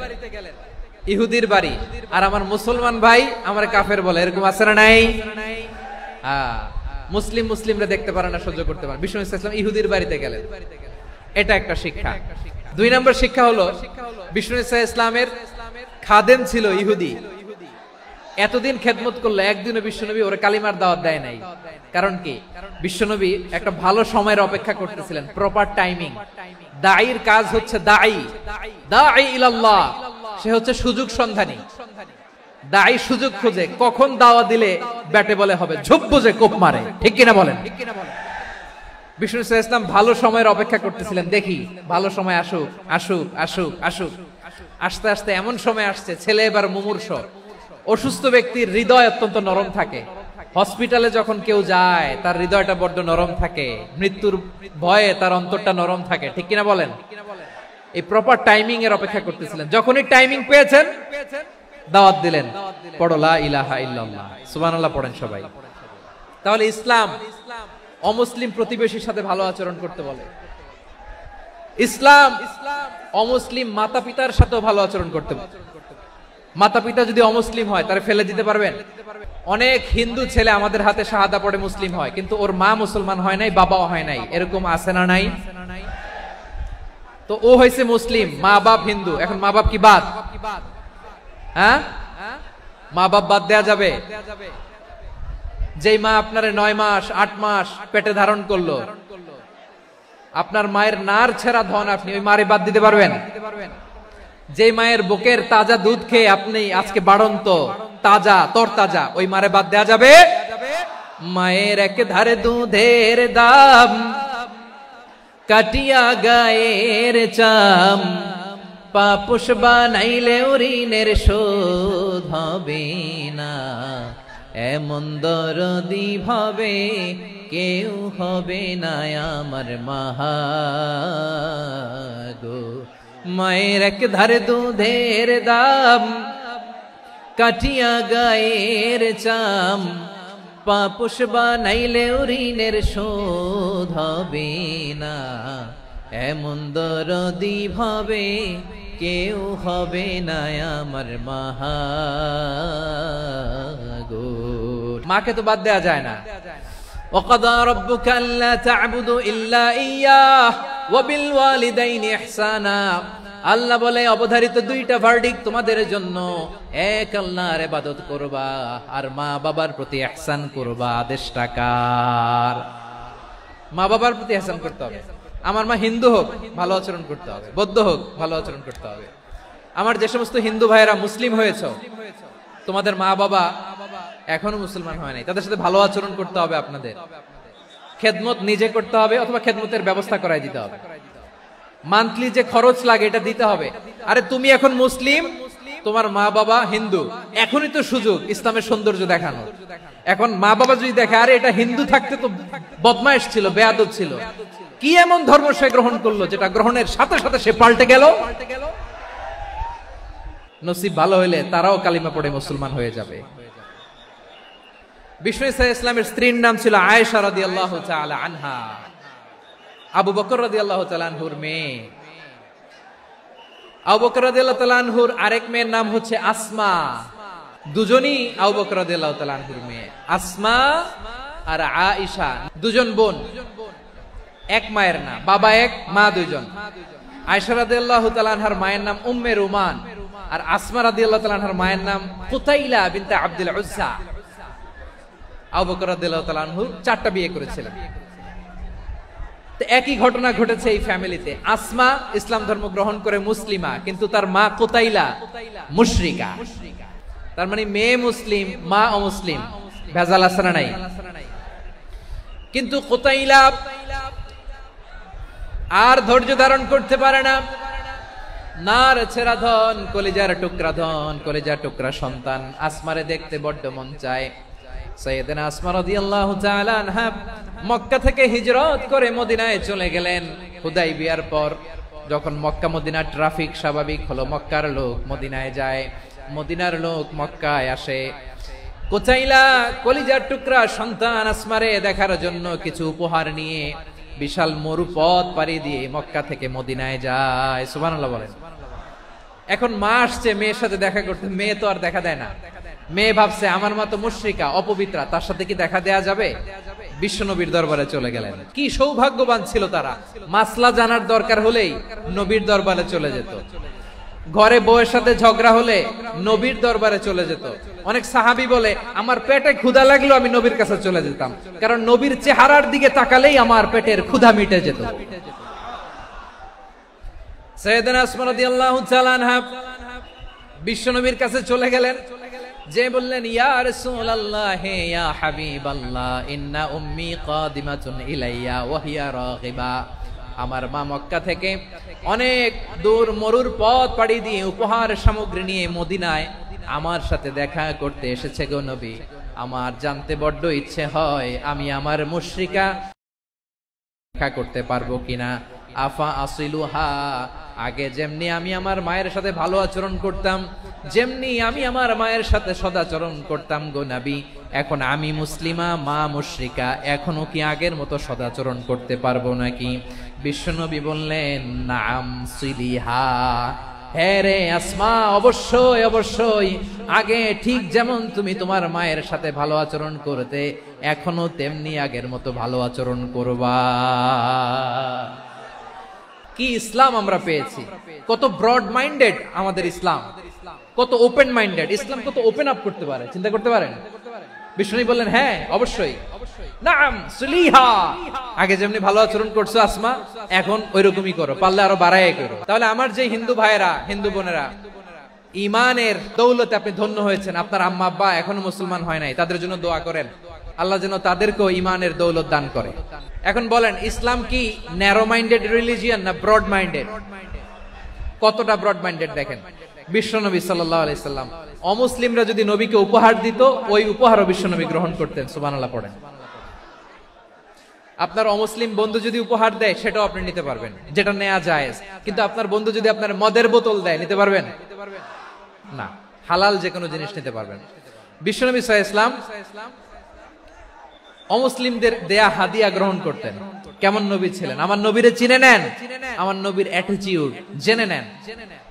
ইহুদির বাড়ি, আর আমার মুসলমান ভাই আমার কাফের বলে, এরকম আছে না নাই? মুসলিম মুসলিমরা দেখতে পারে না, সহ্য করতে পারে। বিশ্বনবী সাল্লাল্লাহু আলাইহি ওয়াসাল্লাম ইহুদির বাড়িতে গেলেন, এটা একটা শিক্ষা। দুই নম্বর শিক্ষা হলো, বিশ্বনবী সাল্লাল্লাহু আলাইহি ওয়াসাল্লামের খাদেম ছিল ইহুদি, এতদিন খেদমত করলো, একদিনও বিশ্বনবী ওরে কালিমার দাওয়াত দেয় নাই। কারণ কি? বিশ্বনবী একটা ভালো সময়ের অপেক্ষা করতেছিলেন, প্রপার টাইমিং। দাঈর কাজ হচ্ছে দাঈ, দাঈ ইলাল্লাহ, সে হচ্ছে সুযোগ সন্ধানী। দাঈ সুযোগ খুঁজে, কখন দাওয়া দিলে ব্যাটে বলে হবে, ঝোপ বুঝে কোপ মারে, ঠিক কিনা বলেন? বিষ্ণু সাল্লাল্লাহু আলাইহি ওয়াসাল্লাম ভালো সময়ের অপেক্ষা করতেছিলেন, দেখি ভালো সময় আসুক আসুক আসুক আসুক। আস্তে আস্তে এমন সময় আসছে, ছেলে এবার মুমূর্ষ, অসুস্থ ব্যক্তির হৃদয় অত্যন্ত নরম থাকে। হসপিটালে যখন কেউ যায় তার হৃদয়টা বড্ড নরম থাকে, মৃত্যুর ভয়ে তার অন্তরটা নরম থাকে, ঠিক কিনা বলেন? এই প্রপার টাইমিং এর অপেক্ষা করতেছিলেন, যখনই টাইমিং পেয়েছেন দাওয়াত দিলেন, পড়ো লা ইলাহা ইল্লাল্লাহ, সুবহানাল্লাহ পড়েন সবাই। তাহলে ইসলাম অমুসলিম প্রতিবেশীর সাথে ভালো আচরণ করতে বলে। ইসলাম অমুসলিম মাতা পিতার সাথেও ভালো আচরণ করতে বলে। মাতা পিতা যদি অমুসলিম হয় তারা ফেলে দিতে পারবেন? অনেক হিন্দু ছেলে আমাদের হাতে শাহাদা পড়ে মুসলিম হয়, কিন্তু ওর মা মুসলমান হয় নাই, বাবাও হয় নাই, এরকম আছে না নাই? তো ও হয়েছে মুসলিম, মা বাপ হিন্দু, এখন মা বাপ কি বাদ? হ্যাঁ, মা বাপ বাদ দেয়া যাবে? যেই মা আপনারে 9 মাস 8 মাস পেটে ধারণ করলো, আপনার মায়ের নার ছেঁড়া ধন, আপনি ওই মারে বাদ দিতে পারবেন? যে মায়ের বুকের তাজা দুধ খেয়ে আপনি আজকে বাড়ন্ত তাজা তরতাজা, ওই মারে বাদ দেয়া যাবে? মায়ের এক ধারে দুধের দাম, কাটিয়া গায়ের চাম, পাপুষ বানাইলে ঋণের শোধ হবে না, এমন দরদি ভাবে কেউ হবে না আমার মাগো। মায়ের এক ধারে দুধের দাম, কাটিয়া গায়ের চাম, পাপুষ বানাইলে ঋণের শোধ হবে না, এমন দরদি ভাবে কেউ হবে না আমার মাগো। মাকে তো বাদ দেয়া যায় না। وَقَضَى رَبُّكَ أَلَّا تَعْبُدُوا إِلَّا إِيَّاهُ وَبِالْوَالِدَيْنِ إِحْسَانًا। আল্লাহ বলে অবধারিত দুইটা ভার্ডিক তোমাদের জন্য, এক আল্লাহর ইবাদত করবা আর মা বাবার প্রতি ইহসান করবা। আদেশটা কার? মা বাবার প্রতি ইহসান করতে হবে। আমার মা হিন্দু হোক ভালো আচরণ করতে হবে, বৌদ্ধ হোক ভালো আচরণ করতে হবে। আমার যে সমস্ত হিন্দু ভাইয়েরা মুসলিম হয়েছে, তোমাদের মা বাবা এখনো মুসলমান হয় নাই, তাদের সাথে ভালো আচরণ করতে হবে। আপনাদের খেদমত নিজে করতে হবে অথবা খেদমতের ব্যবস্থা করাই দিতে হবে। মান্থলি যে খরচ লাগে এটা দিতে হবে। আরে তুমি এখন মুসলিম, তোমার মা বাবা হিন্দু, এখনই তো সুযোগ ইসলামের সৌন্দর্য দেখানো। এখন মা বাবা যদি দেখে আরে এটা হিন্দু থাকতে তো বদমাইশ ছিল, বেয়াদব ছিল, কি এমন ধর্ম সে গ্রহণ করলো যেটা গ্রহণের সাথে সাথে সে পাল্টে গেল, নসিব ভালো হইলে তারাও কালিমা পড়ে মুসলমান হয়ে যাবে। বিষ্ণু ইসলামের স্ত্রীর নাম ছিল আয়েশা রাদিয়াল্লাহু তাআলা আনহা, আবু বকর রাদিয়াল্লাহু তাআলা আনহুর মেয়ে। আবু বকর রাদিয়াল্লাহু তাআলা আনহুর আরেক মেয়ের নাম হচ্ছে আসমা। দুজনই আবু বকর রাদিয়াল্লাহু তাআলা আনহুর মেয়ে, আসমা আর আয়েশা, দুজন বোন, এক মায়ের না, বাবা এক মা দুইজন। আয়েশা রাদিয়াল্লাহু তাআলা আনহার মায়ের নাম উম্মে রুমান, আর আসমা রাদিয়াল্লাহু তাআলা আনহার মায়ের নাম কুতাইলা বিনতে আব্দুল উজ্জা। আবু বকর রাদিয়াল্লাহু তাআলা আনহু 4টা বিয়ে করেছিলেন। তো একই ঘটনা ঘটেছে এই ফ্যামিলিতে। আসমা ইসলাম ধর্ম গ্রহণ করে মুসলিমা, কিন্তু তার মা কুতাইলা মুশরিকা। তার মানে মেয়ে মুসলিম, মা অমুসলিম। ভেজাল আছে না নাই? কিন্তু কুতাইলা আর ধৈর্য ধারণ করতে পারে না। নার ছেড়া ধন, কলিজার টুকরা ধন, কলিজার টুকরা সন্তান আসমারে দেখতে বড্ড মন চায়। সাইয়েদনা আসমা রাদিয়াল্লাহু তাআলা আনহা মক্কা থেকে হিজরত করে মদিনায় চলে গেলেন হুদাইবিয়ার পর। যখন মক্কা মদিনার ট্রাফিক স্বাভাবিক হলো, মক্কার লোক মদিনায় যায়, মদিনার লোক মক্কায় আসে। কুতাইলা কলিজার টুকরা সন্তান আসমারে দেখার জন্য কিছু উপহার নিয়ে বিশাল মরুপথ পাড়ি দিয়ে মক্কা থেকে মদিনায় যায়। সুবহানাল্লাহ বলেন। এখন মা আসছে মেয়ের সাথে দেখা করতে, মেয়ে তো আর দেখা দেয় না। মেয়ে ভাবছে আমার মা তো মুশরিকা, অপবিত্রা, তার সাথে কি দেখা দেয়া যাবে? বিশ্বনবীর দরবারে চলে গেলেন। কি সৌভাগ্যবান ছিল তারা, মাসলা জানার দরকার হলেই নবীর দরবারে চলে যেত। ঘরে বউয়ের সাথে ঝগড়া হলে নবীর দরবারে চলে যেত। অনেক সাহাবী বলে আমার পেটে ক্ষুধা লাগলো আমি নবীর কাছে চলে যেতাম, কারণ নবীর চেহারার দিকে তাকালেই আমার পেটের ক্ষুধা মিটে যেত। সাইয়েদনা আসমা রাদিয়াল্লাহু তাআলা আনহা বিশ্বনবীর কাছে চলে গেলেন, যে বললেন ইয়া রাসূলুল্লাহ ইয়া হাবিবাল্লাহ ইন্না উম্মি কাদিমাতুন ইলাইয়া ওয়া হিয়া রাগিবা। আমার মা মক্কা থেকে অনেক দূর মরুর পথ পাড়ি দিয়ে উপহার সামগ্রী নিয়ে মদিনায় আমার সাথে দেখা করতে এসেছে গো নবী। আমার জানতে বড্ড ইচ্ছে হয় আমি আমার মুশরিকা দেখা করতে পারবো কিনা। আফা আসিলুহা, আগে যেমনি আমি আমার মায়ের সাথে ভালো আচরণ করতাম, যেমনি আমি আমার মায়ের সাথে সদাচরণ করতাম গো নবী, এখন আমি মুসলিমা, মা মুশরিকা, এখনো কি আগের মতো সদাচরণ করতে পারবো নাকি? বিশ্বনবী বললেন নাম সিলিহা, হ্যাঁ রে আসমা, অবশ্যই অবশ্যই, আগে ঠিক যেমন তুমি তোমার মায়ের সাথে ভালো আচরণ করতে, এখনো তেমনি আগের মতো ভালো আচরণ করবা। কি ইসলাম আমরা পেয়েছি! কত ব্রড মাইন্ডেড আমাদের ইসলাম, কত ওপেন মাইন্ডেড ইসলাম, কত ওপেন আপ করতে পারে, চিন্তা করতে পারেন। বিষ্ণু বললেন হ্যাঁ অবশ্যই, নাম সুলিহা, আগে যেমনি ভালো আচরণ করছো আসমা, এখন ওইরকমই করো, পারলে আরো বাড়াই করো। তাহলে আমার যে হিন্দু ভাইয়েরা, হিন্দু বোনেরা, ইমানের দৌলতে আপনি ধন্য হয়েছেন, আপনার আম্মা আব্বা এখনো মুসলমান হয় নাই, তাদের জন্য দোয়া করেন, আল্লাহ যেন তাদেরকেও ইমানের দৌলত দান করে। এখন বলেন ইসলাম কি ন্যারো মাইন্ডেড রিলিজিয়ান না ব্রড মাইন্ডেড? কতটা ব্রড মাইন্ডেড দেখেন। বিশ্বনবী সাল্লাল্লাহু আলাইহি সাল্লাম অমুসলিমরা যদি নবীকে উপহার দিত, ওই উপহারও বিশ্বনবী গ্রহণ করতেন। সুবহানাল্লাহ পড়েন। আপনার অমুসলিম বন্ধু যদি উপহার দেয় সেটাও আপনি নিতে পারবেন, যেটা নেওয়া জায়েজ। কিন্তু আপনার বন্ধু যদি আপনার মদের বোতল দেয়, নিতে পারবেন না। হালাল যে কোনো জিনিস নিতে পারবেন। বিশ্বনবী সাল্লাল্লাহু আলাইহি ওয়াসাল্লাম অমুসলিমদের দেয়া হাদিয়া গ্রহণ করতেন। কেমন নবী ছিলেন! আমার নবীরে চিনে নেন, আমার নবীর অ্যাটিটিউড জেনে নেন।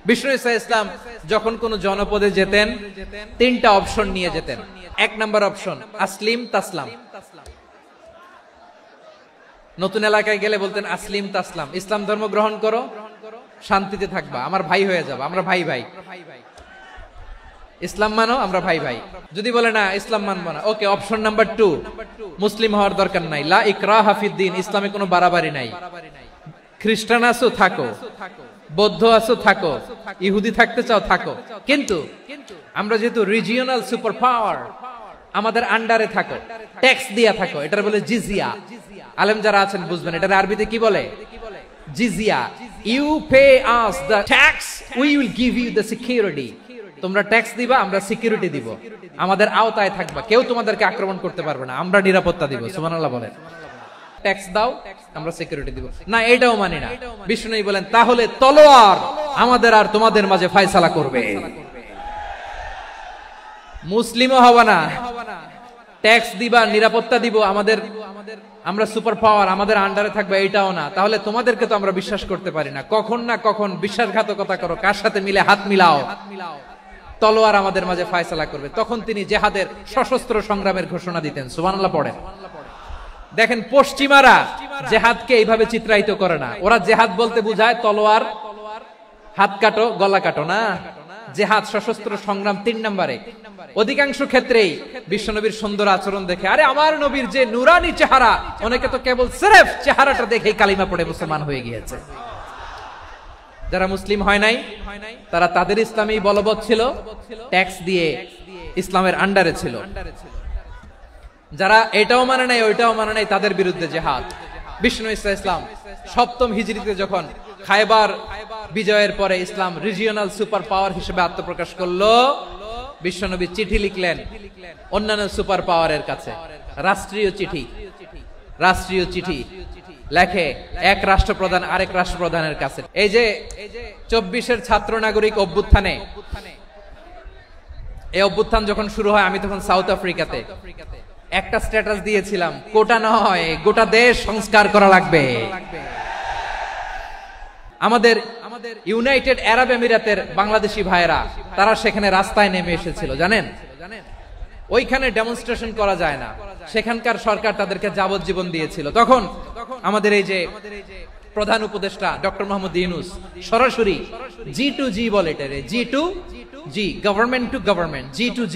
বিষ্ণু ইসলাম যখন কোন জনপদে যেতেন, 3টা অপশন নিয়ে যেতেন। 1 নাম্বার অপশন আসলিম তাসলাম। নতুন এলাকায় গেলে বলতেন আসলিম তাসলাম, ইসলাম ধর্ম গ্রহণ করো, শান্তিতে থাকবা, আমার ভাই হয়ে যাবা, আমরা ভাই ভাই। ইসলাম মানো, আমরা ভাই ভাই। যদি বলে না ইসলাম মানবো না, ওকে, অপশন নাম্বার 2, মুসলিম হওয়ার দরকার নাই, লা ইকরাহা ফিদ্দিন, ইসলামে কোনো বাড়াবাড়ি নাই। খ্রিস্টান আছো থাকো, বৌদ্ধ আছো থাকো, ইহুদি থাকতে চাও থাকো, কিন্তু আমরা যেহেতু রিজিওনাল সুপার পাওয়ার, আমাদের আন্ডারে থাকো, ট্যাক্স দিয়া থাকো, এটার বলে জিজিয়া। আলেম যারা আছেন বুঝবেন এটার আরবিতে কি বলে, জিজিয়া। You pay us the tax, we will give you the security. তোমরা ট্যাক্স দিবা, আমরা সিকিউরিটি দিব, আমাদের আওতায় থাকবা, কেউ তোমাদেরকে আক্রমণ করতে পারবে না, আমরা নিরাপত্তা দিব। সুবহানাল্লাহ বলেন। ট্যাক্স দাও, আমরা সিকিউরিটি দিব না, এটাও মানি না। বিষ্ণু বলেন তাহলে তলোয়ার আমাদের আর তোমাদের মাঝে ফয়সালা করবে, মুসলিমও হবে না, ট্যাক্স দিবা, নিরাপত্তা দিব, আমরা সুপার পাওয়ার, আমাদের আন্ডারে থাকবে, এটাও না, তাহলে তোমাদেরকে তো আমরা বিশ্বাস করতে পারি না। কখন না কখন বিশ্বাসঘাতকতা করো, কার সাথে মিলে হাত মিলাও, তলোয়ার আমাদের মাঝে ফয়সালা করবে। তখন তিনি জিহাদের সশস্ত্র সংগ্রামের ঘোষণা দিতেন। সুবহানাল্লাহ পড়েন। দেখেন পশ্চিমারা জিহাদকে এইভাবে চিত্রায়িত করে না। ওরা জিহাদ বলতে বুঝায় তলোয়ার, হাত কাটো, গলা কাটো না। জিহাদ সশস্ত্র সংগ্রাম 3 নম্বরে। অধিকাংশ ক্ষেত্রেই বিশ্বনবীর সুন্দর আচরণ দেখে, আরে আমার নবীর যে নুরানি চেহারা, অনেকে তো কেবল সির্ফ চেহারাটা দেখেই কালিমা পড়ে মুসলমান হয়ে গিয়েছে। যারা মুসলিম হয় নাই তারা তাদের ইসলামী বলবৎ ছিল, ট্যাক্স দিয়ে ইসলামের আন্ডারে ছিল। যারা এটাও মানে নাই ওইটাও মানে নাই, তাদের বিরুদ্ধে জিহাদ। বিষ্ণু ইসলাম 7ম হিজরিতে যখন খায়বার বিজয়ের পরে ইসলাম রিজিওনাল সুপার পাওয়ার হিসেবে আত্মপ্রকাশ করলো, বিশ্বনবী চিঠি লিখলেন অন্যান্য সুপার পাওয়ারের কাছে। রাষ্ট্রীয় চিঠি লেখে এক রাষ্ট্রপ্রধান আরেক রাষ্ট্রপ্রধানের কাছে। এই যে 24-এর ছাত্র নাগরিক অভ্যুত্থানে, এই অভ্যুত্থান যখন শুরু হয়, আমি তখন সাউথ আফ্রিকাতে একটা স্ট্যাটাস দিয়েছিলাম, কোটা নয় গোটা দেশ সংস্কার করা লাগবে। আমাদের ইউনাইটেড আরব আমিরাতের বাংলাদেশি ভাইয়েরা তারা সেখানে রাস্তায় নেমে এসেছিল, জানেন? ওইখানে ডেমনস্ট্রেশন করা যায় না, সেখানকার সরকার তাদেরকে যাবজ্জীবন দিয়েছিল। তখন আমাদের এই যে প্রধান উপদেষ্টা ডক্টর মোহাম্মদ ইউনূস সরাসরি G2G বলে, এটারে G2G, government to government, G2G,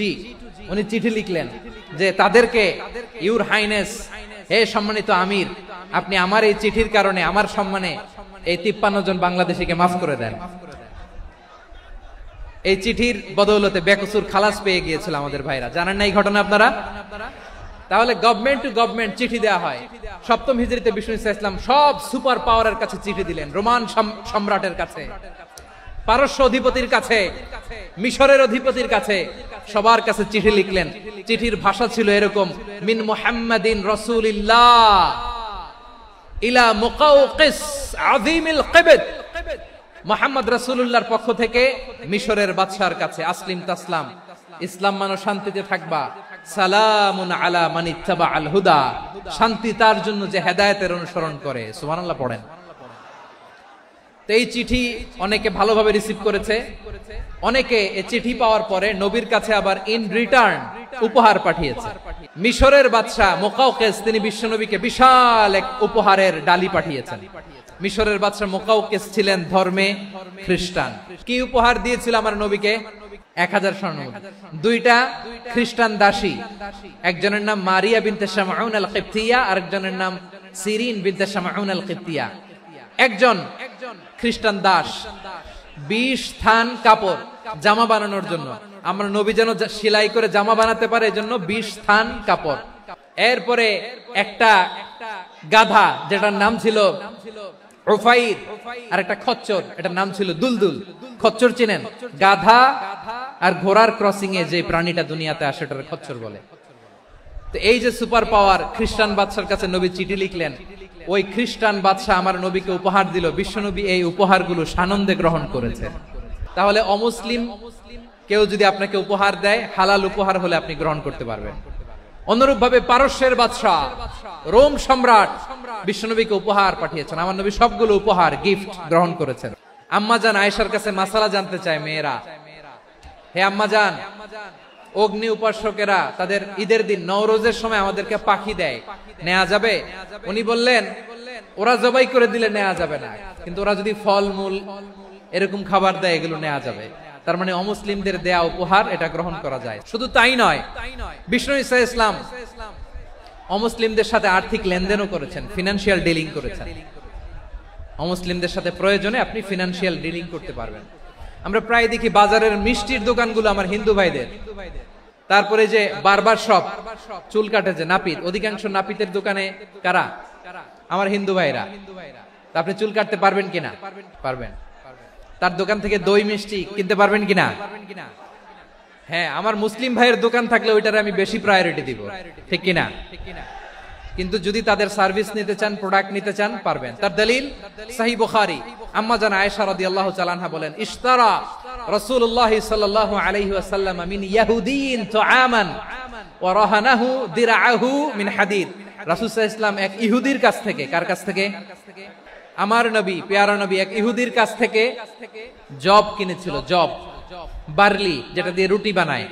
উনি চিঠি লিখলেন যে তাদেরকে, ইউর হাইনেস, হে সম্মানিত আমির, আপনি আমার এই চিঠির কারণে আমার সম্মানে এই 53 জন বাংলাদেশিকে মাফ করে দেন। এই চিঠির বদৌলতে বেকসুর খালাস পেয়ে গিয়েছিল আমাদের ভাইরা। জানেন না এই ঘটনা আপনারা? তাহলে গভর্নমেন্ট টু গভর্নমেন্ট চিঠি দেওয়া হয়। 7ম হিজরিতে বিষ্ণু ইসলাম সব সুপার পাওয়ারের কাছে চিঠি দিলেন, রোমান সম্রাটের কাছে, পারস্য অধিপতির কাছে, মিশরের অধিপতির কাছে, সবার কাছে চিঠি লিখলেন। চিঠির ভাষা ছিল এরকম, মিন মুহাম্মাদিন রাসূলিল্লাহ ইলা মুকাওকিস আযীমিল কিবত, মুহাম্মদ রাসূলুল্লাহর পক্ষ থেকে মিশরের বাদশার কাছে, আসলিম তাসলাম, ইসলাম মানো শান্তিতে থাকবা, সালামুন আলা মান ইত্তাবা আল হুদা, শান্তি তার জন্য যে হেদায়েতের অনুসরণ করে। সুবহানাল্লাহ পড়েন। তো এই চিঠি অনেকে ভালোভাবে রিসিভ করেছে, অনেকে এই চিঠি পাওয়ার পরে নবীর কাছে আবার ইন রিটার্ন উপহার পাঠিয়েছে। মিশরের বাদশা মুকাওকিস তিনি বিশ্বনবীকে বিশাল এক উপহারের ডালি পাঠিয়েছেন। মিশরের বাদশা মুকাওকিস ছিলেন ধর্মে খ্রিস্টান। কি উপহার দিয়েছিল আমার নবীকে? 1000 স্বর্ণমুদ্রা। 2টা খ্রিস্টান দাসী, একজনের নাম মারিয়া বিনতে শামউন আল কিবতিয়া, আরেকজনের নাম সিরিন বিনতে শামউন আল কিবতিয়া। একজন খ্রিস্টান দাস 20 থান কাপড় জামা বানানোর জন্য, আমরা নবী যেন সেলাই করে জামা বানাতে পারে এজন্য 20 থান কাপড়। এরপরে একটা গাধা যেটার নাম ছিল উফাইর, আর একটা খচ্চর, এটার নাম ছিল দুলদুল। খচ্চর চিনেন? গাধা আর ঘোড়ার ক্রসিং এ যে প্রাণীটা দুনিয়াতে আসে ওটার খচ্চর বলে। তো এই যে সুপার পাওয়ার খ্রিস্টান বাদশার কাছে নবী চিঠি লিখলেন, ওই খ্রিস্টান বাদশা আমার নবীকে উপহার দিল। বিশ্বনবী এই উপহারগুলো সানন্দে গ্রহণ করেছে। তাহলে অমুসলিম কেউ যদি আপনাকে উপহার দেয়, হালাল উপহার হলে আপনি গ্রহণ করতে পারবেন। অনুরূপ ভাবে পারস্যের বাদশা, রোম সম্রাট বিশ্বনবীকে উপহার পাঠিয়েছেন। আমার নবী সবগুলো উপহার, গিফট গ্রহণ করেছেন। আম্মাজান আয়েশার কাছে মাসালা জানতে চায় মেয়েরা, হে আম্মাজান, অগ্নি উপাসকেরা তাদের ঈদের দিন নওরোজের সময় আমাদেরকে পাখি দেয়, নেওয়া যাবে? উনি বললেন, ওরা জবাই করে দিলে নেওয়া যাবে না, কিন্তু ওরা যদি ফলমূল এরকম খাবার দেয় এগুলো নেওয়া যাবে। তার মানে অমুসলিমদের দেয়া উপহার এটা গ্রহণ করা যায়। শুধু তাই নয়, বিষ্ণু ইসলাম অমুসলিমদের সাথে আর্থিক লেনদেনও করেছেন, ফিনান্সিয়াল ডিলিং করেছেন। অমুসলিমদের সাথে প্রয়োজনে আপনি ফিনান্সিয়াল ডিলিং করতে পারবেন। আমরা প্রায় দেখি বাজারের মিষ্টির দোকানগুলো আমার হিন্দু ভাইদের, তারপরে যে বারবার শপ, চুল কাটে যে নাপিত, অধিকাংশ নাপিতের দোকানে কারা? আমার হিন্দু ভাইরা। আপনি চুল কাটতে পারবেন কিনা? পারবেন। তার দোকান থেকে দই মিষ্টি কিনতে পারবেন কিনা? হ্যাঁ, আমার মুসলিম ভাইয়ের দোকান থাকলে ওইটারে আমি বেশি প্রায়োরিটি দিব, ঠিক কিনা? কিন্তু যদি তাদের সার্ভিস নিতে চান, প্রোডাক্ট নিতে চান, পারবেন। তার দলিল সহিহ বুখারী, আম্মা জান আয়েশা রাদিয়াল্লাহু তাআলা আনহা বলেন, ইশতারা রাসূলুল্লাহ সাল্লাল্লাহু আলাইহি ওয়াসাল্লাম মিন ইয়াহুদিয়িন তুআমান ওয়ারাহানাহু দিরআহু মিন হাদিদ। রাসূল সাল্লাল্লাহু আলাইহি ওয়াসাল্লাম এক ইহুদির কাছ থেকে, কার কাছ থেকে? আমার নবী, পেয়ারা নবী এক ইহুদির কাছ থেকে জব কিনেছিল, জব, বার্লি, যেটা দিয়ে রুটি বানায়।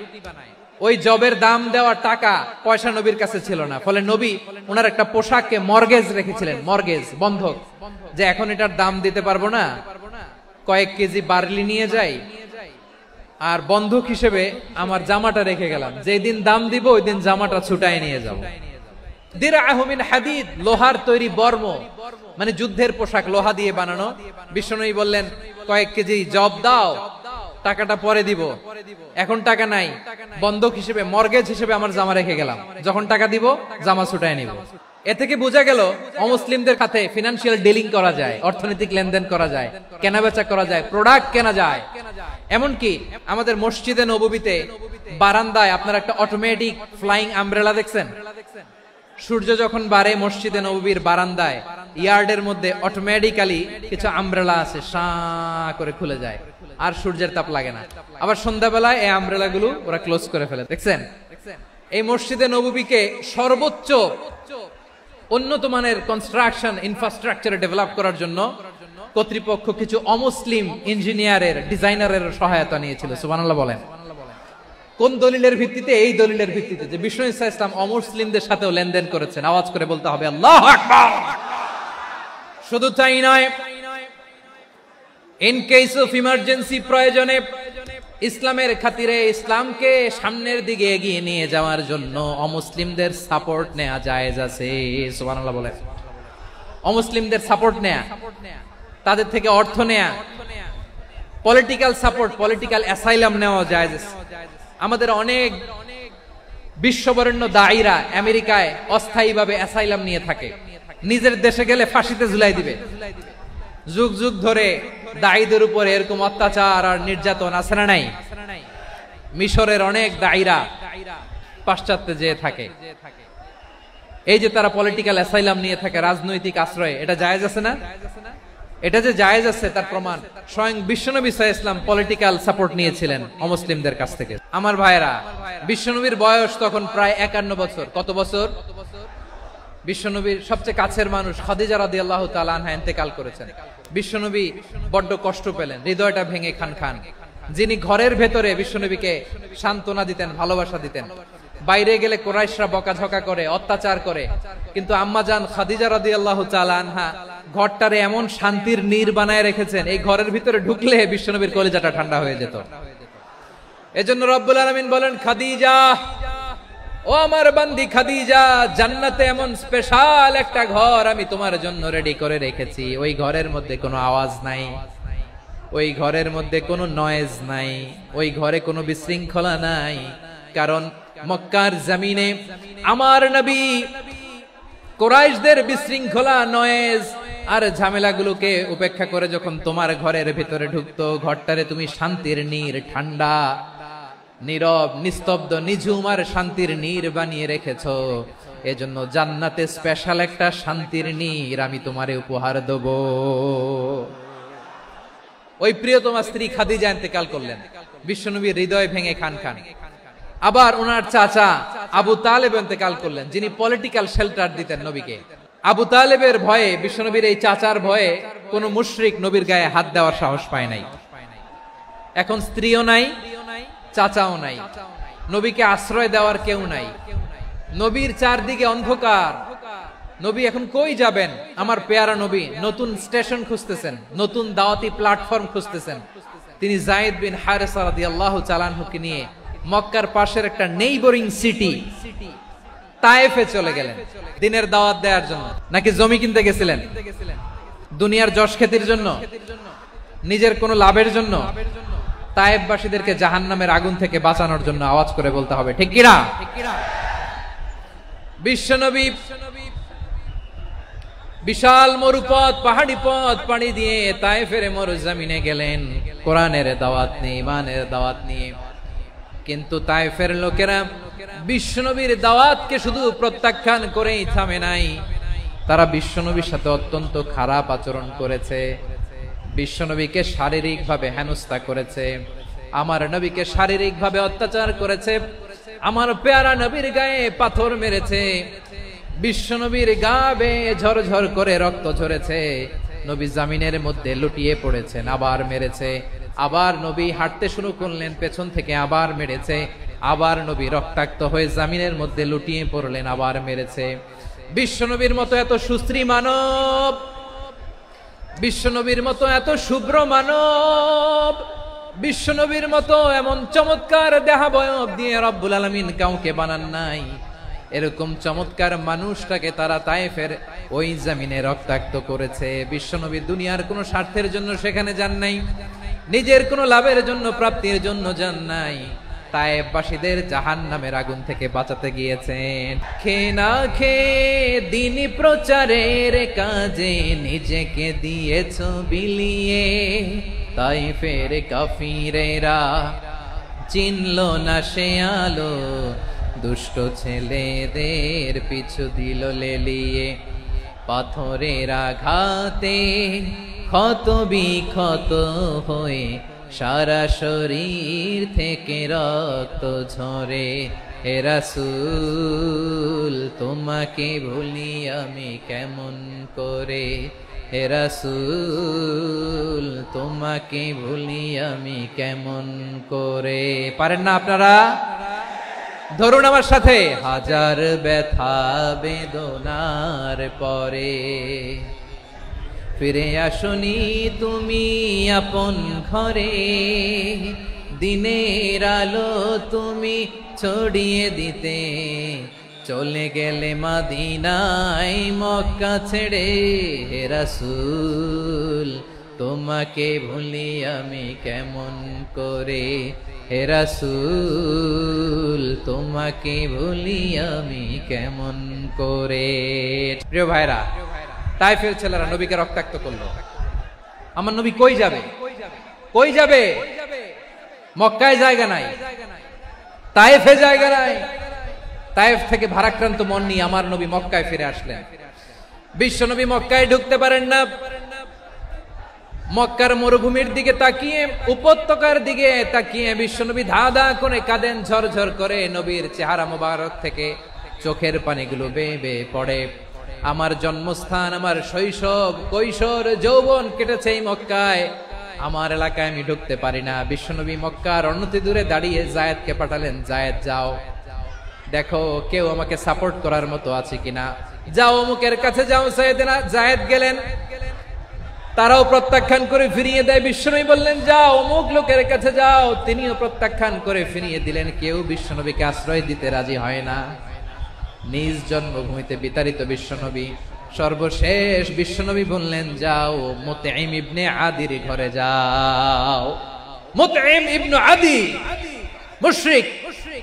ওই জবের দাম দেওয়া টাকা পয়সা নবীর কাছে ছিল না, ফলে নবী ওনার একটা পোশাককে মর্গেজ রেখেছিলেন, মর্গেজ, বন্ধক, যে এখন এটার দাম দিতে পারবো না, কয়েক কেজি বার্লি নিয়ে যাই আর বন্ধক হিসেবে আমার জামাটা রেখে গেলাম, যেদিন দাম দিব ওই দিন জামাটা ছুটায় নিয়ে যাব। দিরআহু মিন হাদিদ, লোহার তৈরি বর্ম, মানে যুদ্ধের পোশাক, লোহা দিয়ে বানানো। বিশ্বনবী বললেন কয়েক কেজি জব দাও, টাকাটা পরে দিব, এখন টাকা নাই, বন্ধক হিসেবে, মর্গেজ হিসেবে আমার জামা রেখে গেলাম, যখন টাকা দিব জামা ছুটায় নিব। এ থেকে বোঝা গেল অমুসলিমদের সাথে ফিনান্সিয়াল ডিলিং করা যায়, অর্থনৈতিক লেনদেন করা যায়, কেনাবেচা করা যায়, প্রোডাক্ট কেনা যায়। এমনকি আমাদের মসজিদে নববীতে বারান্দায় আপনারা একটা অটোমেটিক ফ্লাইং আমব্রেলা দেখছেন? সূর্য যখন বাড়ে মসজিদে নববীর বারান্দায় ইয়ার্ডের মধ্যে অটোমেটিক্যালি কিছু আমব্রেলা আছে, শাঁ করে খুলে যায়, আর সূর্যের তাপ লাগে না। আবার সন্ধ্যাবেলায় এই আমব্রেলা গুলো ওরা ক্লোজ করে ফেলে, দেখছেন? এই মসজিদে নববীকে সর্বোচ্চ উন্নত মানের কনস্ট্রাকশন ইনফ্রাস্ট্রাকচার ডেভেলপ করার জন্য কর্তৃপক্ষ কিছু অমুসলিম ইঞ্জিনিয়ারের, ডিজাইনারের সহায়তা নিয়েছিল। সুবহানাল্লাহ বলেন। কোন দলিলের ভিত্তিতে? এই দলিলের ভিত্তিতে যে বিষ্ণু ঈসা ইসলাম অমুসলিমদের সাথেও লেনদেন করেছেন। আওয়াজ করে বলতে হবে আল্লাহু আকবার। শুধু তাই নয়, ইন কেস অফ ইমার্জেন্সি, প্রয়োজনে ইসলামের খাতিরে, ইসলামকে সামনের দিকে এগিয়ে নিয়ে যাওয়ার জন্য অমুসলিমদের সাপোর্ট নেওয়া জায়েজ আছে। সুবহানাল্লাহ বলেন। অমুসলিমদের সাপোর্ট নেয়া, তাদের থেকে অর্থ নেয়া, পলিটিক্যাল সাপোর্ট, পলিটিক্যাল অ্যাসাইলাম নেওয়া জায়েজ আছে। আমাদের অনেক বিশ্ববরেণ্য দায়ীরা আমেরিকায় অস্থায়ীভাবে অ্যাসাইলাম নিয়ে থাকে, নিজের দেশে গেলে ফাঁসিতে ঝুলাই দিবে। যুগ যুগ ধরে দায়ীদের উপর এরকম অত্যাচার আর নির্যাতন আছে না নাই? মিশরের অনেক দায়ীরা পাশ্চাত্যে যেয়ে থাকে, এই যে তারা পলিটিক্যাল অ্যাসাইলাম নিয়ে থাকে, রাজনৈতিক আশ্রয়, এটা জায়েজ আছে না? এটা যে জায়েজ আছে তার প্রমাণ স্বয়ং বিশ্বনবী সাল্লাল্লাহু আলাইহি ওয়াসাল্লাম পলিটিক্যাল সাপোর্ট নিয়েছিলেন অমুসলিমদের কাছ থেকে। আমার ভাইরা, বিশ্বনবীর বয়স তখন প্রায় 51 বছর। কত বছর? বিশ্বনবীর সবচেয়ে কাছের মানুষ খাদিজা রাদিয়াল্লাহু তাআলা আনহা ইন্তেকাল করেছেন। বিশ্বনবী বড্ড কষ্ট পেলেন, হৃদয়টা ভেঙে খান খান। যিনি ঘরের ভেতরে বিশ্বনবীকে সান্ত্বনা দিতেন, ভালোবাসা দিতেন, বাইরে গেলে কুরাইশরা বকাঝকা করে, অত্যাচার করে, কিন্তু আম্মাজান খাদিজা রাদিয়াল্লাহু তাআলা আনহা ঘরটারে এমন শান্তির নীড় বানায় রেখেছেন, এই ঘরের ভিতরে ঢুকলে বিশ্বনবীর কলিজাটা ঠান্ডা হয়ে যেত। এজন্য রব্বুল আলামিন বলেন, খাদিজা, ও আমার বান্দি খাদিজা, জান্নাতে এমন স্পেশাল একটা ঘর আমি তোমার জন্য রেডি করে রেখেছি। ওই ঘরের মধ্যে কোনো আওয়াজ নাই, ওই ঘরের মধ্যে কোনো নয়েজ নাই, ওই ঘরে কোনো বিশৃঙ্খলা নাই। কারণ মক্কার জমিনে আমার নবী কুরাইশদের বিশৃঙ্খলা, নয়েজ আর ঝামেলাগুলোকে উপেক্ষা করে যখন তোমার ঘরের ভিতরে ঢুকতো, ঘরটারে তুমি শান্তির নীড়, ঠান্ডা, নীরব, নিস্তব্ধ, নিঝুম আর শান্তির নীড় বানিয়ে রেখেছো। এজন্য জান্নাতে স্পেশাল একটা শান্তির নীড় আমি তোমারে উপহার দেব। ওই প্রিয়তমা স্ত্রী খাদিজা ইন্তেকাল করলেন, বিশ্বনবীর হৃদয় ভেঙে খান খান। আবার ওনার চাচা আবু তালেব ইন্তেকাল করলেন, যিনি পলিটিক্যাল শেল্টার দিতেন নবীকে। আবু তালেবের ভয়ে, বিশ্বনবীর এই চাচার ভয়ে কোন মুশরিক নবীর গায়ে হাত দেওয়ার সাহস পায় নাই। এখন স্ত্রীও নাই, চাচাও নাই, নবীকে আশ্রয় দেওয়ার কেউ নাই, নবীর চারদিকে অন্ধকার। নবী এখন কই যাবেন? আমার পেয়ারা নবী নতুন স্টেশন খুঁজতেছেন, নতুন দাওয়াতি প্ল্যাটফর্ম খুঁজতেছেন। তিনি যায়েদ বিন হারেসা রাদিয়াল্লাহু তাআলা আনহুকে নিয়ে মক্কার পাশের একটা নেইবরিং সিটি তায়েফে চলে গেলেন দিনের দাওয়াত দেওয়ার জন্য। নাকি জমি কিনতে গেছিলেন? দুনিয়ার যশ খ্যাতির জন্য, নিজের কোনো লাভের জন্য? তায়েফবাসীদেরকে জাহান্নামের আগুন থেকে বাঁচানোর জন্য। আওয়াজ করে বলতে হবে ঠিক কিনা? বিশ্বনবী বিশাল মরুপথ, পাহাড়ি পথ পাড়ি দিয়ে তায়েফের মরুজমিনে গেলেন কোরআনের দাওয়াত নিয়ে, ইমানের দাওয়াত নিয়ে। কিন্তু তায়েফের লোকেরা বিশ্বনবীর দাওয়াতকে শুধু প্রত্যাখ্যান করেই থামে নাই, তারা বিশ্বনবীর সাথে অত্যন্ত খারাপ আচরণ করেছে, বিশ্বনবীকে শারীরিকভাবে হেনস্থা করেছে, আমার নবীকে শারীরিকভাবে অত্যাচার করেছে। আমার পেয়ারা নবীর গায়ে পাথর মেরেছে, বিশ্ব নবীর গা বেয়ে ঝরঝর করে রক্ত ঝরেছে, নবী জামিনের মধ্যে লুটিয়ে পড়েছেন, আবার মেরেছে, আবার নবী হাঁটতে শুরু করলেন, পেছন থেকে আবার মেরেছে, আবার নবী রক্তাক্ত হয়ে জামিনের মধ্যে লুটিয়ে পড়লেন, আবার মেরেছে। বিশ্ব নবীর মতো এত সুশ্রী মানব, বিশ্ব নবীর মতো এত শুভ্র মানব, বিশ্ব নবীর মতো এমন চমৎকার দেহাবয়ব দিয়ে রব্বুল আলামিন কাউকে বানান নাই। এরকম চমৎকার মানুষটাকে তারা তায়েফের ওই জমিনে রক্তাক্ত করেছে। বিশ্বনবী দুনিয়ার কোনো স্বার্থের জন্য সেখানে যান নাই, নিজের কোনো লাভের জন্য, প্রাপ্তির জন্য যান নাই, তায়েফবাসীদের জাহান্নামের আগুন থেকে বাঁচাতে গিয়েছেন। খেয়ে না খেয়ে দ্বীনি প্রচারের কাজে নিজেকে দিয়েছ বিলিয়ে, তায়েফের কাফিরেরা চিনল না সে আলো, দুষ্ট ছেলেদের পিছু দিল লেলিয়ে, পাথরের আঘাতে ক্ষত বিক্ষত হয়ে সারা শরীর থেকে রক্ত ঝরে। হে রাসূল তোমাকে ভুলি আমি কেমন করে, হে রাসূল তোমাকে ভুলি আমি কেমন করে। পারেন না আপনারা? ধরুন আমার সাথে, হাজার ব্যথা বেদনার পরে ফিরে আসনি তুমি আপন ঘরে, দিনের আলো তুমি ছড়িয়ে দিতে, চলে গেলে মদিনায় মক্কা ছেড়ে। হে রাসূল তোমাকে ভুলি আমি কেমন করে, হে রাসূল তোমাকে ভুলি আমি কেমন করে। প্রিয় ভাইরা, তায়েফের ছেলেরা নবীকে রক্তাক্ত করলো। আমার নবী কই যাবে? কই যাবে? মক্কায় জায়গা নাই, তায়েফে জায়গা নাই। তায়েফ থেকে ভারাক্রান্ত মন নিয়ে আমার নবী মক্কায় ফিরে আসলেন। বিশ্ব নবী মক্কায় ঢুকতে পারেন না। মক্কার মরুভূমির দিকে তাকিয়ে, উপত্যকার দিকে তাকিয়ে বিশ্বনবী ধা ধা করে কাঁদেন, ঝরঝর করে। নবীর চেহারা মোবারক থেকে চোখের পানিগুলো বেয়ে বেয়ে পড়ে। আমার জন্মস্থান, আমার শৈশব, কৈশোর, যৌবন কেটেছে এই মক্কায়, আমার এলাকায় আমি ঢুকতে পারি না। বিশ্বনবী মক্কার অনতি দূরে দাঁড়িয়ে জায়েদকে পাঠালেন, জায়েদ যাও দেখো কেউ আমাকে সাপোর্ট করার মতো আছে কিনা, যাও অমুকের কাছে যাও। জায়েদ গেলেন, তারাও প্রত্যাখ্যান করে ফিরিয়ে দেয়। বিশ্বনবী বললেন যাও অমুক লোকের কাছে যাও, তিনিও প্রত্যাখ্যান করে ফিরিয়ে দিলেন। কেউ বিশ্বনবীকে আশ্রয় দিতে রাজি হয় না। নিজ জন্মভূমিতে বিতাড়িত বিশ্বনবী, সর্বশেষ বিশ্বনবী বললেন যাও মুতঈম ইবনে আদির ঘরে যাও। মুতঈম ইবনে আদি মুশরিক,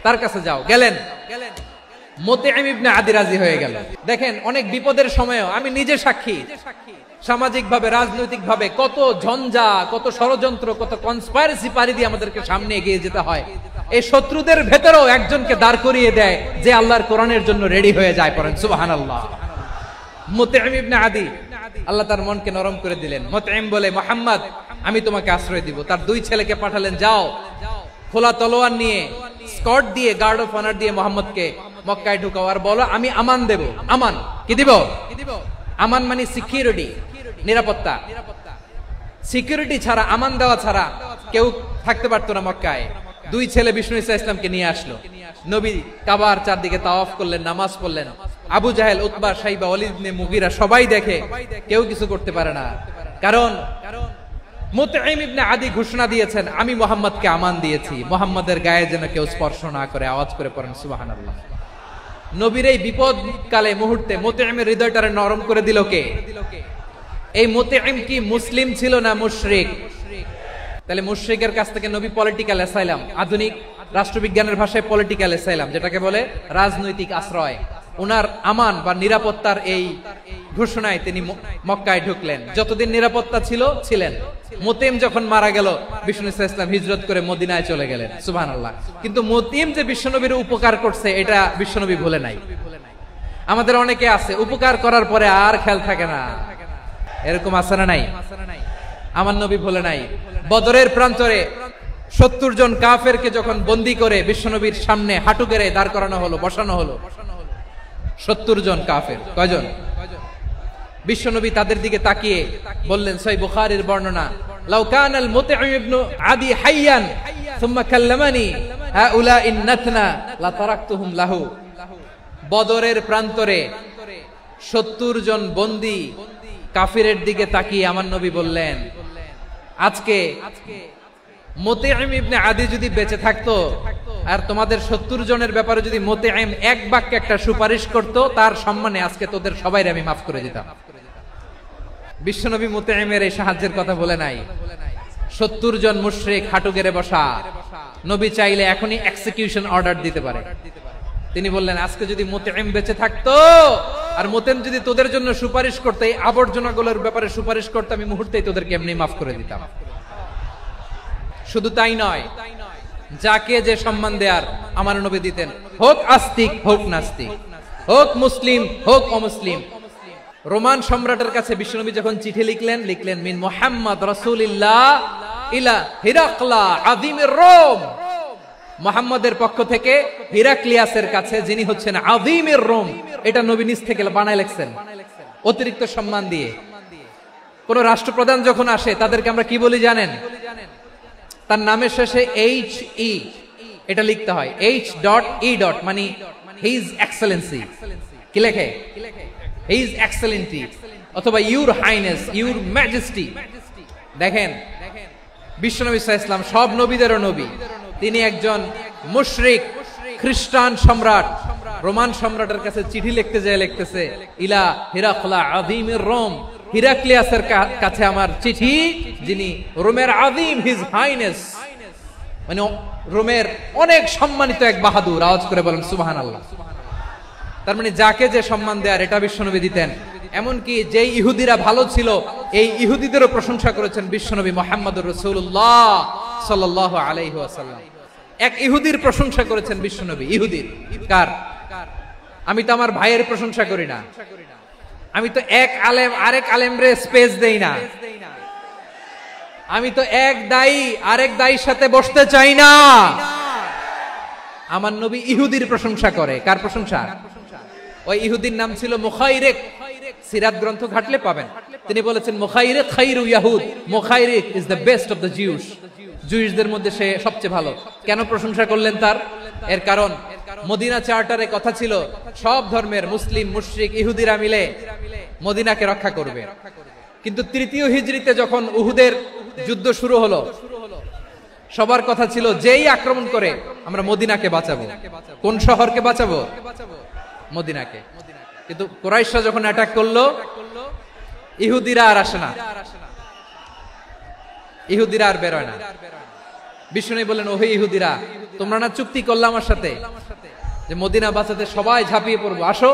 তার কাছে যাও। গেলেন, মুতঈম ইবনে আদি রাজি হয়ে গেল। দেখেন অনেক বিপদের সময়ও আমি নিজে সাক্ষী, সামাজিক ভাবে, রাজনৈতিক ভাবে কত ঝঞ্ঝা, কত ষড়যন্ত্র, কত কনস্পাইরেসি পাড়ি দিয়ে আমাদেরকে সামনে এগিয়ে যেতে হয়। এই শত্রুদের ভেতরেও একজনকে দাঁড় করিয়ে দেয় যে আল্লাহর কোরআনের জন্য রেডি হয়ে যায়। পড়েন সুবহানাল্লাহ। মুতঈম ইবনে আদি, আল্লাহ তার মনকে নরম করে দিলেন। মুতঈম বলে মুহাম্মদ আমি তোমাকে আশ্রয় দিব। তার দুই ছেলেকে পাঠালেন, যাও খোলা তলোয়ার নিয়ে, স্কট দিয়ে, গার্ড অফ অনার দিয়ে মুহাম্মদকে মক্কায় ঢুকাও, আর বলো আমি আমান দেব। আমান কি দিব? আমান মানে সিকিউরিটি, নিরাপত্তা। সিকিউরিটি ছাড়া, আমান দেওয়া ছাড়া কেউ থাকতে পারতো না মক্কায়। দুই ছেলে বিষ্ণু ইসা ইসলামকে নিয়ে আসলো। নবী কাবার চারদিকে তাওয়াফ করলেন, নামাজ পড়লেন। আবু জাহেল, উতবা, শাইবা, ওয়ালিদ ইবনে মুগীরা সবাই দেখে, কেউ কিছু করতে পারে না। কারণ মুতঈম ইবনে আদি ঘোষণা দিয়েছেন আমি মুহাম্মদকে আমান দিয়েছি, মুহাম্মদের গায়ে যেন কেউ স্পর্শ না করে। আওয়াজ করে পড়েন সুবহানাল্লাহ। নবীর এই বিপদ কালে মুহূর্তে মুতঈমের হৃদয়টারে নরম করে দিল কে? এই মুতঈম কি মুসলিম ছিল না মুশরিক? তাহলে মুশরিকের কাছ থেকে নবী পলিটিক্যাল অ্যাসাইলাম, আধুনিক রাষ্ট্রবিজ্ঞানের ভাষায় পলিটিক্যাল অ্যাসাইলাম, যেটাকে বলে রাজনৈতিক আশ্রয়, উনার আমান বা নিরাপত্তার এই ঘোষণায় তিনি মক্কায় ঢুকলেন। যতদিন নিরাপত্তা ছিল ছিলেন। মুতঈম যখন মারা গেল, বিষ্ণু ইসলাম হিজরত করে মদিনায় চলে গেলেন। সুবহানাল্লাহ। কিন্তু মুতঈম যে বিশ্বনবীর উপকার করছে এটা বিশ্বনবী ভুলে নাই। আমাদের অনেকে আছে উপকার করার পরে আর খেয়াল থাকে না, এরকম আছে না নাই? আমার নবী ভুলে নাই। বদরের প্রান্তরে 70 জন কাফেরকে যখন বন্দী করে বিশ্বনবীর সামনে হাঁটু গেড়ে দাঁড় করানো হলো, বসানো হলো, 70 জন কাফের। কয়জন? বিশ্বনবী তাদের দিকে তাকিয়ে বললেন, সহিহ বুখারীর বর্ণনা, লাউ কানাল মুতঈম ইবনে আদি হাইয়ান সুম্মা কাল্লামানি হাউলাইন নাতনা লা তারাকতুহুম লাহু। বদরের প্রান্তরে 70 জন বন্দী কাফিরের দিকে তাকিয়ে আমার নবী বললেন, আজকে মুতঈম ইবনে আদি যদি বেঁচে থাকতো আর তোমাদের 70 জনের ব্যাপারে যদি মুতঈম এক বাক্যে একটা সুপারিশ করত, তার সম্মানে আজকে তোদের সবাইরে আমি মাফ করে দিতাম। বিশ্বনবী মুতঈমের এই সাহায্যের কথা বলে নাই। 70 জন মুশরিক হাঁটু গেড়ে বসা, নবী চাইলে এখনই এক্সিকিউশন অর্ডার দিতে পারে। তিনি বললেন, আজকে যদি মুতঈম বেঁচে থাকতো আর মুতঈম যদি তোদের জন্য সুপারিশ করতে, এই আবর্জনাগুলোর ব্যাপারে সুপারিশ করতে, আমি মুহূর্তেই তোদেরকে এমনি মাফ করে দিতাম। শুধু তাই নয়, যাকে যে সম্মান দেয়ার আমার নবী দিতেন, হোক আস্তিক হোক নাস্তিক, হোক মুসলিম হোক অমুসলিম। রোমান সম্রাটের কাছে বিশ্বনবী যখন চিঠি লিখলেন মিন মুহাম্মদ রাসূলিল্লাহ ইলা হিরাকলা আযীমির রোম, মুহাম্মদের পক্ষ থেকে হিরাক্লিয়াসের কাছে, যিনি হচ্ছেন আযীমির রোম। এটা নবী নিজ থেকে বানায় লিখছেন, অতিরিক্ত সম্মান দিয়ে। কোন রাষ্ট্রপ্রধান যখন আসে তাদেরকে আমরা কি বলি জানেন? তার নামের শেষে HE এটা লিখতে হয়, H.E. মানে হিজ এক্সেলেন্সি। কি লেখে? হিজ এক্সেলেন্সি অথবা ইউর হাইনেস, ইউর ম্যাজেস্টি। দেখেন, বিশ্বনবী সাল্লাল্লাহু আলাইহি ওয়াসাল্লাম সব নবীদেরও নবী। তিনি একজন মুশরিক খ্রিস্টান সম্রাট, রোমান সম্রাটের কাছে চিঠি লিখতে যায়, লিখতেছে ইলা হিরাকলা আযীমির রোম, হিরাক্লিয়াসের কাছে আমার চিঠি, যিনি রোমের আযীম, হিজ হাইনেস, মানে রোমের অনেক সম্মানিত এক বাহাদুর। আওয়াজ করে বলেন সুবহানাল্লাহ। তার মানে যাকে যে সম্মান দেয়ার এটা বিশ্বনবী দিতেন। এমনকি যেই ইহুদিরা ভালো ছিল, এই ইহুদিদেরও প্রশংসা করেছেন বিশ্বনবী মুহাম্মদুর রাসূলুল্লাহ সাল্লাল্লাহু আলাইহি ওয়াসাল্লাম। এক ইহুদির প্রশংসা করেছেন বিশ্বনবী। ইহুদির কার? আমি তো আমার ভাইয়ের প্রশংসা করি না, আমি তো এক আলেম আরেক আলেমরে স্পেস দেই না, আমি তো এক দায়ী আরেক দায়ীর সাথে বসতে চাই না। আমার নবী ইহুদির প্রশংসা করে। কার প্রশংসা? ওই ইহুদির নাম ছিল মুখাইরিক। সিরাত গ্রন্থ ঘাটলে পাবেন। তিনি বলেছেন, মুখাইরিক খাইরু ইয়াহুদ, Mukhayriq is the best of the Jews. জুইশদের মধ্যে সে সবচেয়ে ভালো। কেন প্রশংসা করলেন তার? এর কারণ মদিনা চার্টারে কথা ছিল সব ধর্মের মুসলিম, মুশরিক, ইহুদিরা মিলে মদিনাকে রক্ষা করবে। কিন্তু তৃতীয় হিজরিতে যখন উহুদের যুদ্ধ শুরু হলো, সবার কথা ছিল যেই আক্রমণ করে আমরা মদিনাকে বাঁচাবো। কোন শহরকে বাঁচাবো? মদিনাকে। কিন্তু কুরাইশরা যখন অ্যাটাক করলো, ইহুদিরা আর আসে না, ইহুদিরা আর বেরোয় না। বিষ্ণু বললেন, ওহে ইহুদিরা, তোমরা না চুক্তি করলে আমার সাথে যে মদিনা বাঁচাতে সবাই ঝাঁপিয়ে পড়বো, আসো।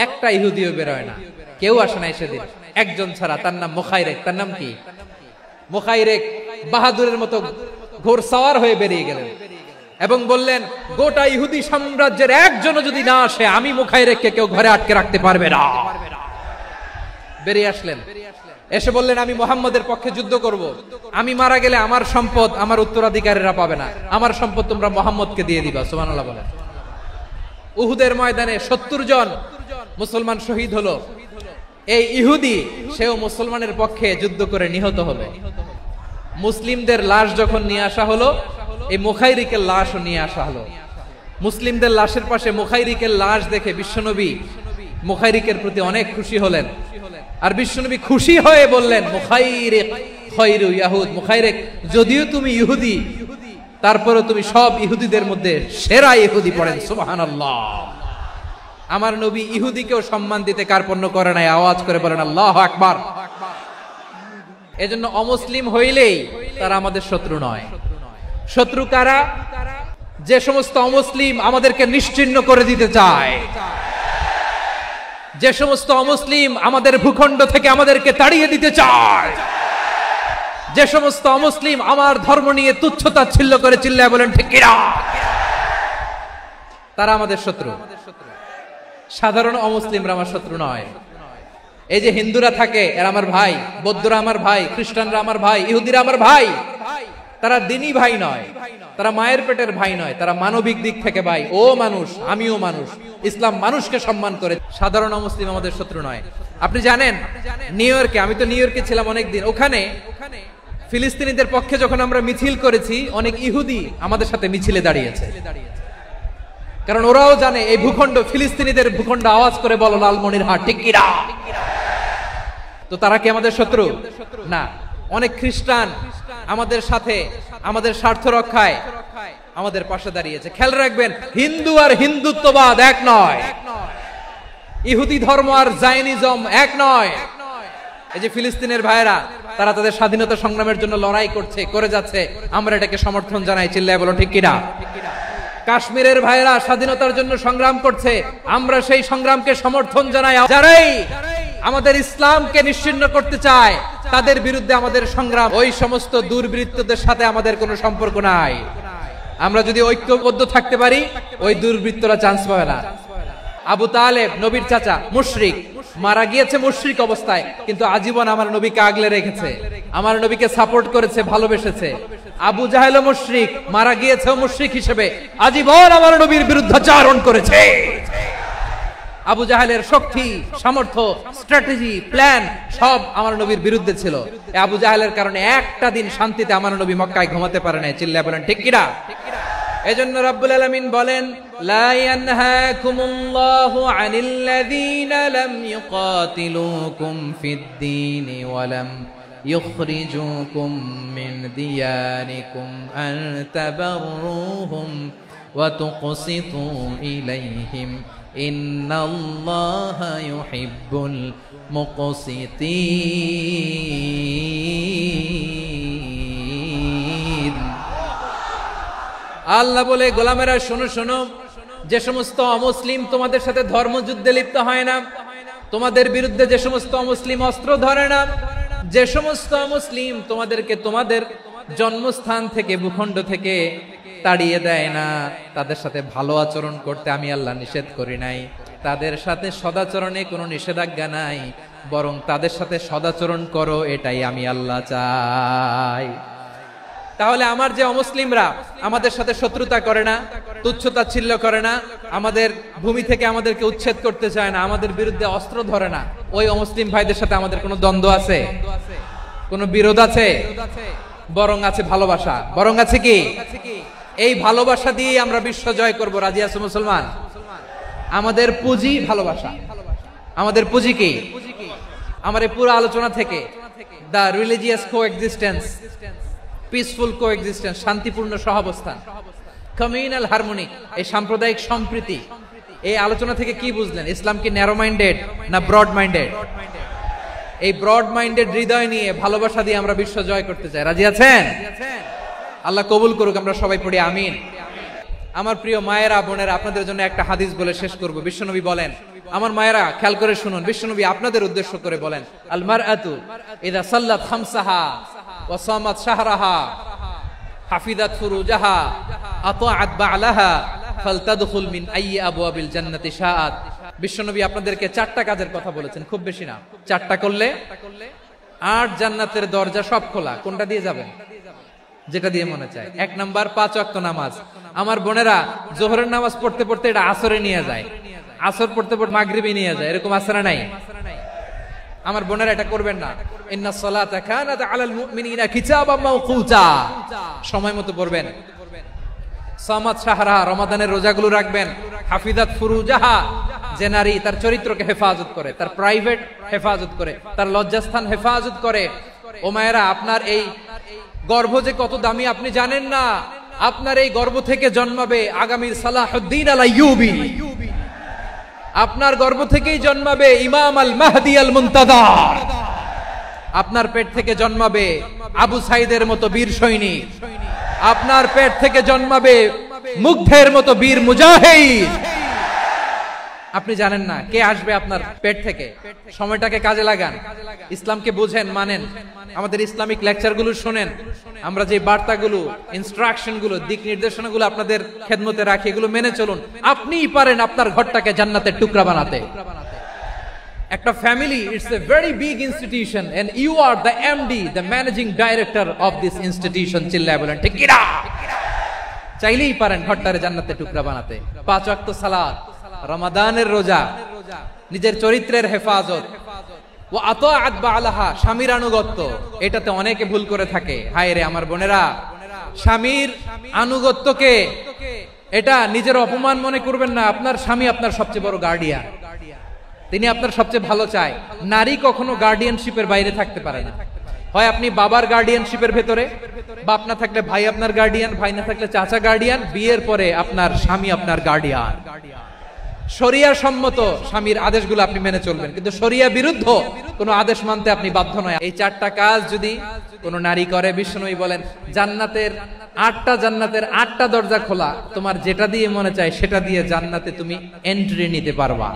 একটা ইহুদিও বেরোয় না, কেউ আসে না সেদিন, একজন ছাড়া। তার নাম মুখাইরিক। তার নাম কি? মুখাইরিক বাহাদুরের মতো ঘোড়সাওয়ার হয়ে বেরিয়ে গেলেন এবং বললেন, গোটা ইহুদি সাম্রাজ্যের একজনও যদি না আসে, আমি মুখাইরিককে কেউ ঘরে আটকে রাখতে পারবে না। বেরিয়ে আসলেন, এসে বললেন, আমি মুহাম্মদের পক্ষে যুদ্ধ করব। আমি মারা গেলে আমার সম্পদ আমার উত্তরাধিকারীরা পাবে না, আমার সম্পদ তোমরা মুহাম্মদকে দিয়ে দিবা। সুবহানাল্লাহ বলেন। উহুদের ময়দানে 70 জন মুসলমান শহীদ হলো। এই ইহুদি, সেও মুসলমানের পক্ষে যুদ্ধ করে নিহত হলো। মুসলিমদের লাশ যখন নিয়ে আসা হলো, এই মুখাইরিকের লাশও নিয়ে আসা হলো। মুসলিমদের লাশের পাশে মুখাইরিকের লাশ দেখে বিশ্বনবী মুখাইরিকের প্রতি অনেক খুশি হলেন। আর বিশ্বনবী খুশি হয়ে বললেন, মুখাইরিক খায়রু ইয়াহুদ, মুখাইরিক যদিও তুমি ইহুদি, তারপরেও তুমি সব ইহুদিদের মধ্যে সেরা ইহুদি। পড়েন সুবহানাল্লাহ। আমার নবী ইহুদিকেও সম্মান দিতে কার্পণ্য করে নাই। আওয়াজ করে বলেন আল্লাহু আকবার। এজন্য অমুসলিম হইলেই তারা আমাদের শত্রু নয়। শত্রু কারা? যে সমস্ত অমুসলিম আমাদেরকে নিশ্চিহ্ন করে দিতে চায়, যে সমস্ত অমুসলিম আমাদের ভূখণ্ড থেকে আমাদেরকে তাড়িয়ে দিতে চায়, যে সমস্ত অমুসলিম আমার ধর্ম নিয়ে তুচ্ছতাচ্ছিল্য করে চিল্লায় বলেন ঠিক কিনা, তারা আমাদের শত্রু। সাধারণ অমুসলিমরা আমার শত্রু নয়। এই যে হিন্দুরা থাকে, এরা আমার ভাই, বৌদ্ধরা আমার ভাই, খ্রিস্টানরা আমার ভাই, ইহুদিরা আমার ভাই। তারা দিনী ভাই নয়, তারা মায়ের পেটের ভাই নয়, তারা মানবিক দিক থেকে ভাই। ও মানুষ, আমিও মানুষ, ইসলাম মানুষকে সম্মান করে। সাধারণ মুসলিম আমাদের শত্রু নয়। আপনি জানেন নিউ ইয়র্কে, আমি তো নিউ ইয়র্কে ছিলাম অনেকদিন, ওখানে ফিলিস্তিনিদের পক্ষে যখন আমরা মিছিল করেছি, অনেক ইহুদি আমাদের সাথে মিছিলে দাঁড়িয়েছে, কারণ ওরাও জানে এই ভূখণ্ড ফিলিস্তিনিদের ভূখণ্ড। আওয়াজ করে বলো লালমনিরহাট ঠিক কি না? তো তারা কি আমাদের শত্রু? না। অনেক খ্রিস্টান আমাদের সাথে, আমাদের স্বার্থ রক্ষায় আমাদের পাশে দাঁড়িয়েছে। খেয়াল রাখবেন, হিন্দু আর হিন্দুত্ববাদ এক নয়, ইহুদি ধর্ম আর জায়নিজম এক নয়। এই যে ফিলিস্তিনের ভাইরা, তারা তাদের স্বাধীনতা সংগ্রামের জন্য লড়াই করছে, করে যাচ্ছে, আমরা এটাকে সমর্থন জানাই। চিল্লায় বলো ঠিক কিনা? কাশ্মীরের ভাইরা স্বাধীনতার জন্য সংগ্রাম করছে, আমরা সেই সংগ্রামকে সমর্থন জানাই। যারাই আমাদের ইসলামকে নিশ্চিহ্ন করতে চায়, তাদের বিরুদ্ধে আমাদের সংগ্রাম। ওই সমস্ত দুর্বৃত্তদের সাথে আমাদের কোনো সম্পর্ক নাই। আমরা যদি ঐক্যবদ্ধ থাকতে পারি, ওই দুর্বৃত্তরা চান্স পাবে না। আবু তালেব নবীর চাচা, মুশরিক, মারা গিয়েছে মুশরিক অবস্থায়, কিন্তু আজীবন আমার নবীকে আগলে রেখেছে, আমার নবীকে সাপোর্ট করেছে, ভালোবেসেছে। আবু জাহেল মুশরিক, মারা গিয়েছে মুশরিক হিসেবে, আজীবন আমার নবীর বিরুদ্ধাচারণ করেছে। আবু জাহেলের শক্তি, সামর্থ্য, স্ট্র্যাটেজি, প্ল্যান সব আমার নবীর বিরুদ্ধে ছিল। আবু জাহেলের কারণে একটা দিন শান্তিতে আমার নবী মক্কায় ঘুমাতে পারে নাই। চিল্লায় বলেন ঠিক কিনা? এজন্য রব্বুল আলামিন বলেন, লা ইয়ানহাকুমুল্লাহু আনিল্লাযীনা লাম ইউকাতিলুকুম ফিদ-দীনি ওয়া লাম ইখরিজুকুম মিন দিয়ারিকুম আন তাবাররুহুম ওয়া তুকসিতু ইলাইহিম ইন্নাল্লাহা ইউহিব্বুল মুকসিতিন। আল্লাহ বলে, গোলামেরা শোনো শোনো, যে সমস্ত অমুসলিম তোমাদের সাথে ধর্মযুদ্ধে লিপ্ত হয় না, তোমাদের বিরুদ্ধে যে সমস্ত অমুসলিম অস্ত্র ধরে না, যে সমস্ত অমুসলিম তোমাদেরকে তোমাদের জন্মস্থান থেকে, ভূখণ্ড থেকে তাড়িয়ে দেয় না, তাদের সাথে ভালো আচরণ করতে আমি আল্লাহ নিষেধ করি নাই। তাদের সাথে সদাচরণে কোনো নিষেধাজ্ঞা নাই, বরং তাদের সাথে সদাচরণ করো, এটাই আমি আল্লাহ চাই। তাহলে আমার যে অমুসলিমরা আমাদের সাথে শত্রুতা করে না, তুচ্ছতাচ্ছিল্য করে না, আমাদের ভূমি থেকে আমাদেরকে উচ্ছেদ করতে চায় না, আমাদের বিরুদ্ধে অস্ত্র ধরে না, ওই অমুসলিম ভাইদের সাথে আমাদের কোনো দ্বন্দ্ব আছে? কোনো বিরোধ আছে? বরং আছে ভালোবাসা। বরং আছে কি? এই ভালোবাসা দিয়ে আমরা বিশ্ব জয় করব। রাজি আছো মুসলমান? আমাদের পুঁজি ভালোবাসা। আমাদের পুঁজি কি? আমার এই পুরো আলোচনা থেকে দা রিলিজিয়াস কোএক্সিস্টেন্স, পিসফুল কোএক্সিস্টেন্স, শান্তিপূর্ণ সহাবস্থান, কমিউনাল হারমোনি, এই সাম্প্রদায়িক সম্প্রীতি, এই আলোচনা থেকে কি বুঝলেন? ইসলাম কি ন্যারো মাইন্ডেড না ব্রড মাইন্ডেড? এই ব্রড মাইন্ডেড হৃদয় নিয়ে, ভালোবাসা দিয়ে আমরা বিশ্ব জয় করতে চাই। রাজি আছেন? আল্লাহ কবুল করুক, আমরা সবাই পড়ি আমিন। আমার প্রিয় মায়েরা, বোনেরা, আপনাদের জন্য একটা হাদিস বলে শেষ করব। বিশ্বনবী বলেন, আমার মায়েরা খেয়াল করে শুনুন, বিশ্বনবী আপনাদের উদ্দেশ্য করে বলেন, আল মারআতু ইযা সাল্লাত খামসাহা ওয়া সামাত শাহরাহা হাফিজাত ফুরুজাহা আতাআত বা'লাহা ফালতাদখুল মিন আইয়ি আবওয়াবিল জান্নাতি শাআত। বিশ্বনবী আপনাদেরকে 4টা কাজের কথা বলেছেন, খুব বেশি না। 4টা করলে 8 জান্নাতের দরজা সব খোলা। কোনটা দিয়ে যাবেন? যেটা দিয়ে মনে চায়। 1 নাম্বার 5 ওয়াক্ত নামাজ। আমার বোনেরা জোহরের নামাজ পড়তে পড়তে এটা আসরে নিয়ে যায়, আসর পড়তে পড়তে মাগরিবে নিয়ে যায়, এরকম আছে না নাই? আমার বোনেরা এটা করবেন না। ইন্নাস সালাতা কানাত আলাল মুমিনিনা কিতাবাম মাওকুতা, সময় মতো পড়বেন। সামাত শাহরা, রমাদানের রোজাগুলো রাখবেন। হাফিজাত ফুরুজাহা, যে নারী তার চরিত্রকে হেফাজত করে, তার প্রাইভেট হেফাজত করে, তার লজ্জাস্থান হেফাজত করে। ও মায়েরা, আপনার এই গর্ভ যে কত দামি আপনি জানেন না। আপনার এই গর্ভ থেকে জন্মাবে আগামীর সালাহুদ্দিন আল আইয়ুবী। আপনার গর্ভ থেকেই জন্মাবে ইমাম আল মাহদি আল মুনতাজার। আপনার পেট থেকে জন্মাবে আবু সাইদের মতো বীর সৈনিক। আপনার পেট থেকে জন্মাবে মুগ্ধের মতো বীর মুজাহিদ। আপনি জানেন না কে আসবে আপনার পেট থেকে। সময়টাকে কাজে লাগান, ইসলামকে বুঝেন, মানেন, আমাদের ইসলামিক লেকচারগুলো শোনেন। আমরা যে বার্তাগুলো, ইনস্ট্রাকশনগুলো, দিক নির্দেশনাগুলো আপনাদের খেদমতে রাখি, এগুলো মেনে চলুন। আপনিই পারেন আপনার ঘরটাকে জান্নাতের টুকরা বানাতে। একটা family it's a very big institution and you are the MD, the managing director of this institution. চিল্লায় বলেন ঠিক কিনা? চাইলেই পারেন ঘরটারে জান্নাতের টুকরা বানাতে। 5 ওয়াক্ত সালাত, রমাদানের রোজা, নিজের চরিত্রের হেফাজত, ও আতাআত বালাহা, স্বামীর আনুগত্য। এটাতে অনেকে ভুল করে থাকে। হায় রে আমার বোনেরা, স্বামীর আনুগত্যকে এটা নিজের অপমান মনে করবেন না। আপনার স্বামী আপনার সবচেয়ে বড় গার্ডিয়ান, তিনি আপনার সবচেয়ে ভালো চায়। নারী কখনো গার্ডিয়ানশিপের বাইরে থাকতে পারে না। হয় আপনি বাবার গার্ডিয়ানশিপের ভেতরে, বাপ না থাকলে ভাই আপনার গার্ডিয়ান, ভাই না থাকলে চাচা গার্ডিয়ান, বিয়ের পরে আপনার স্বামী আপনার গার্ডিয়ান। শরিয়া সম্মত স্বামীর আদেশগুলো আপনি মেনে চলবেন, কিন্তু শরিয়া বিরুদ্ধ কোনো আদেশ মানতে আপনি বাধ্য নয়। এই 4টা কাজ যদি কোনো নারী করে, বিশ্বনবী বলেন জান্নাতের 8টা দরজা খোলা, তোমার যেটা দিয়ে মনে চায় সেটা দিয়ে জান্নাতে তুমি এন্ট্রি নিতে পারবা।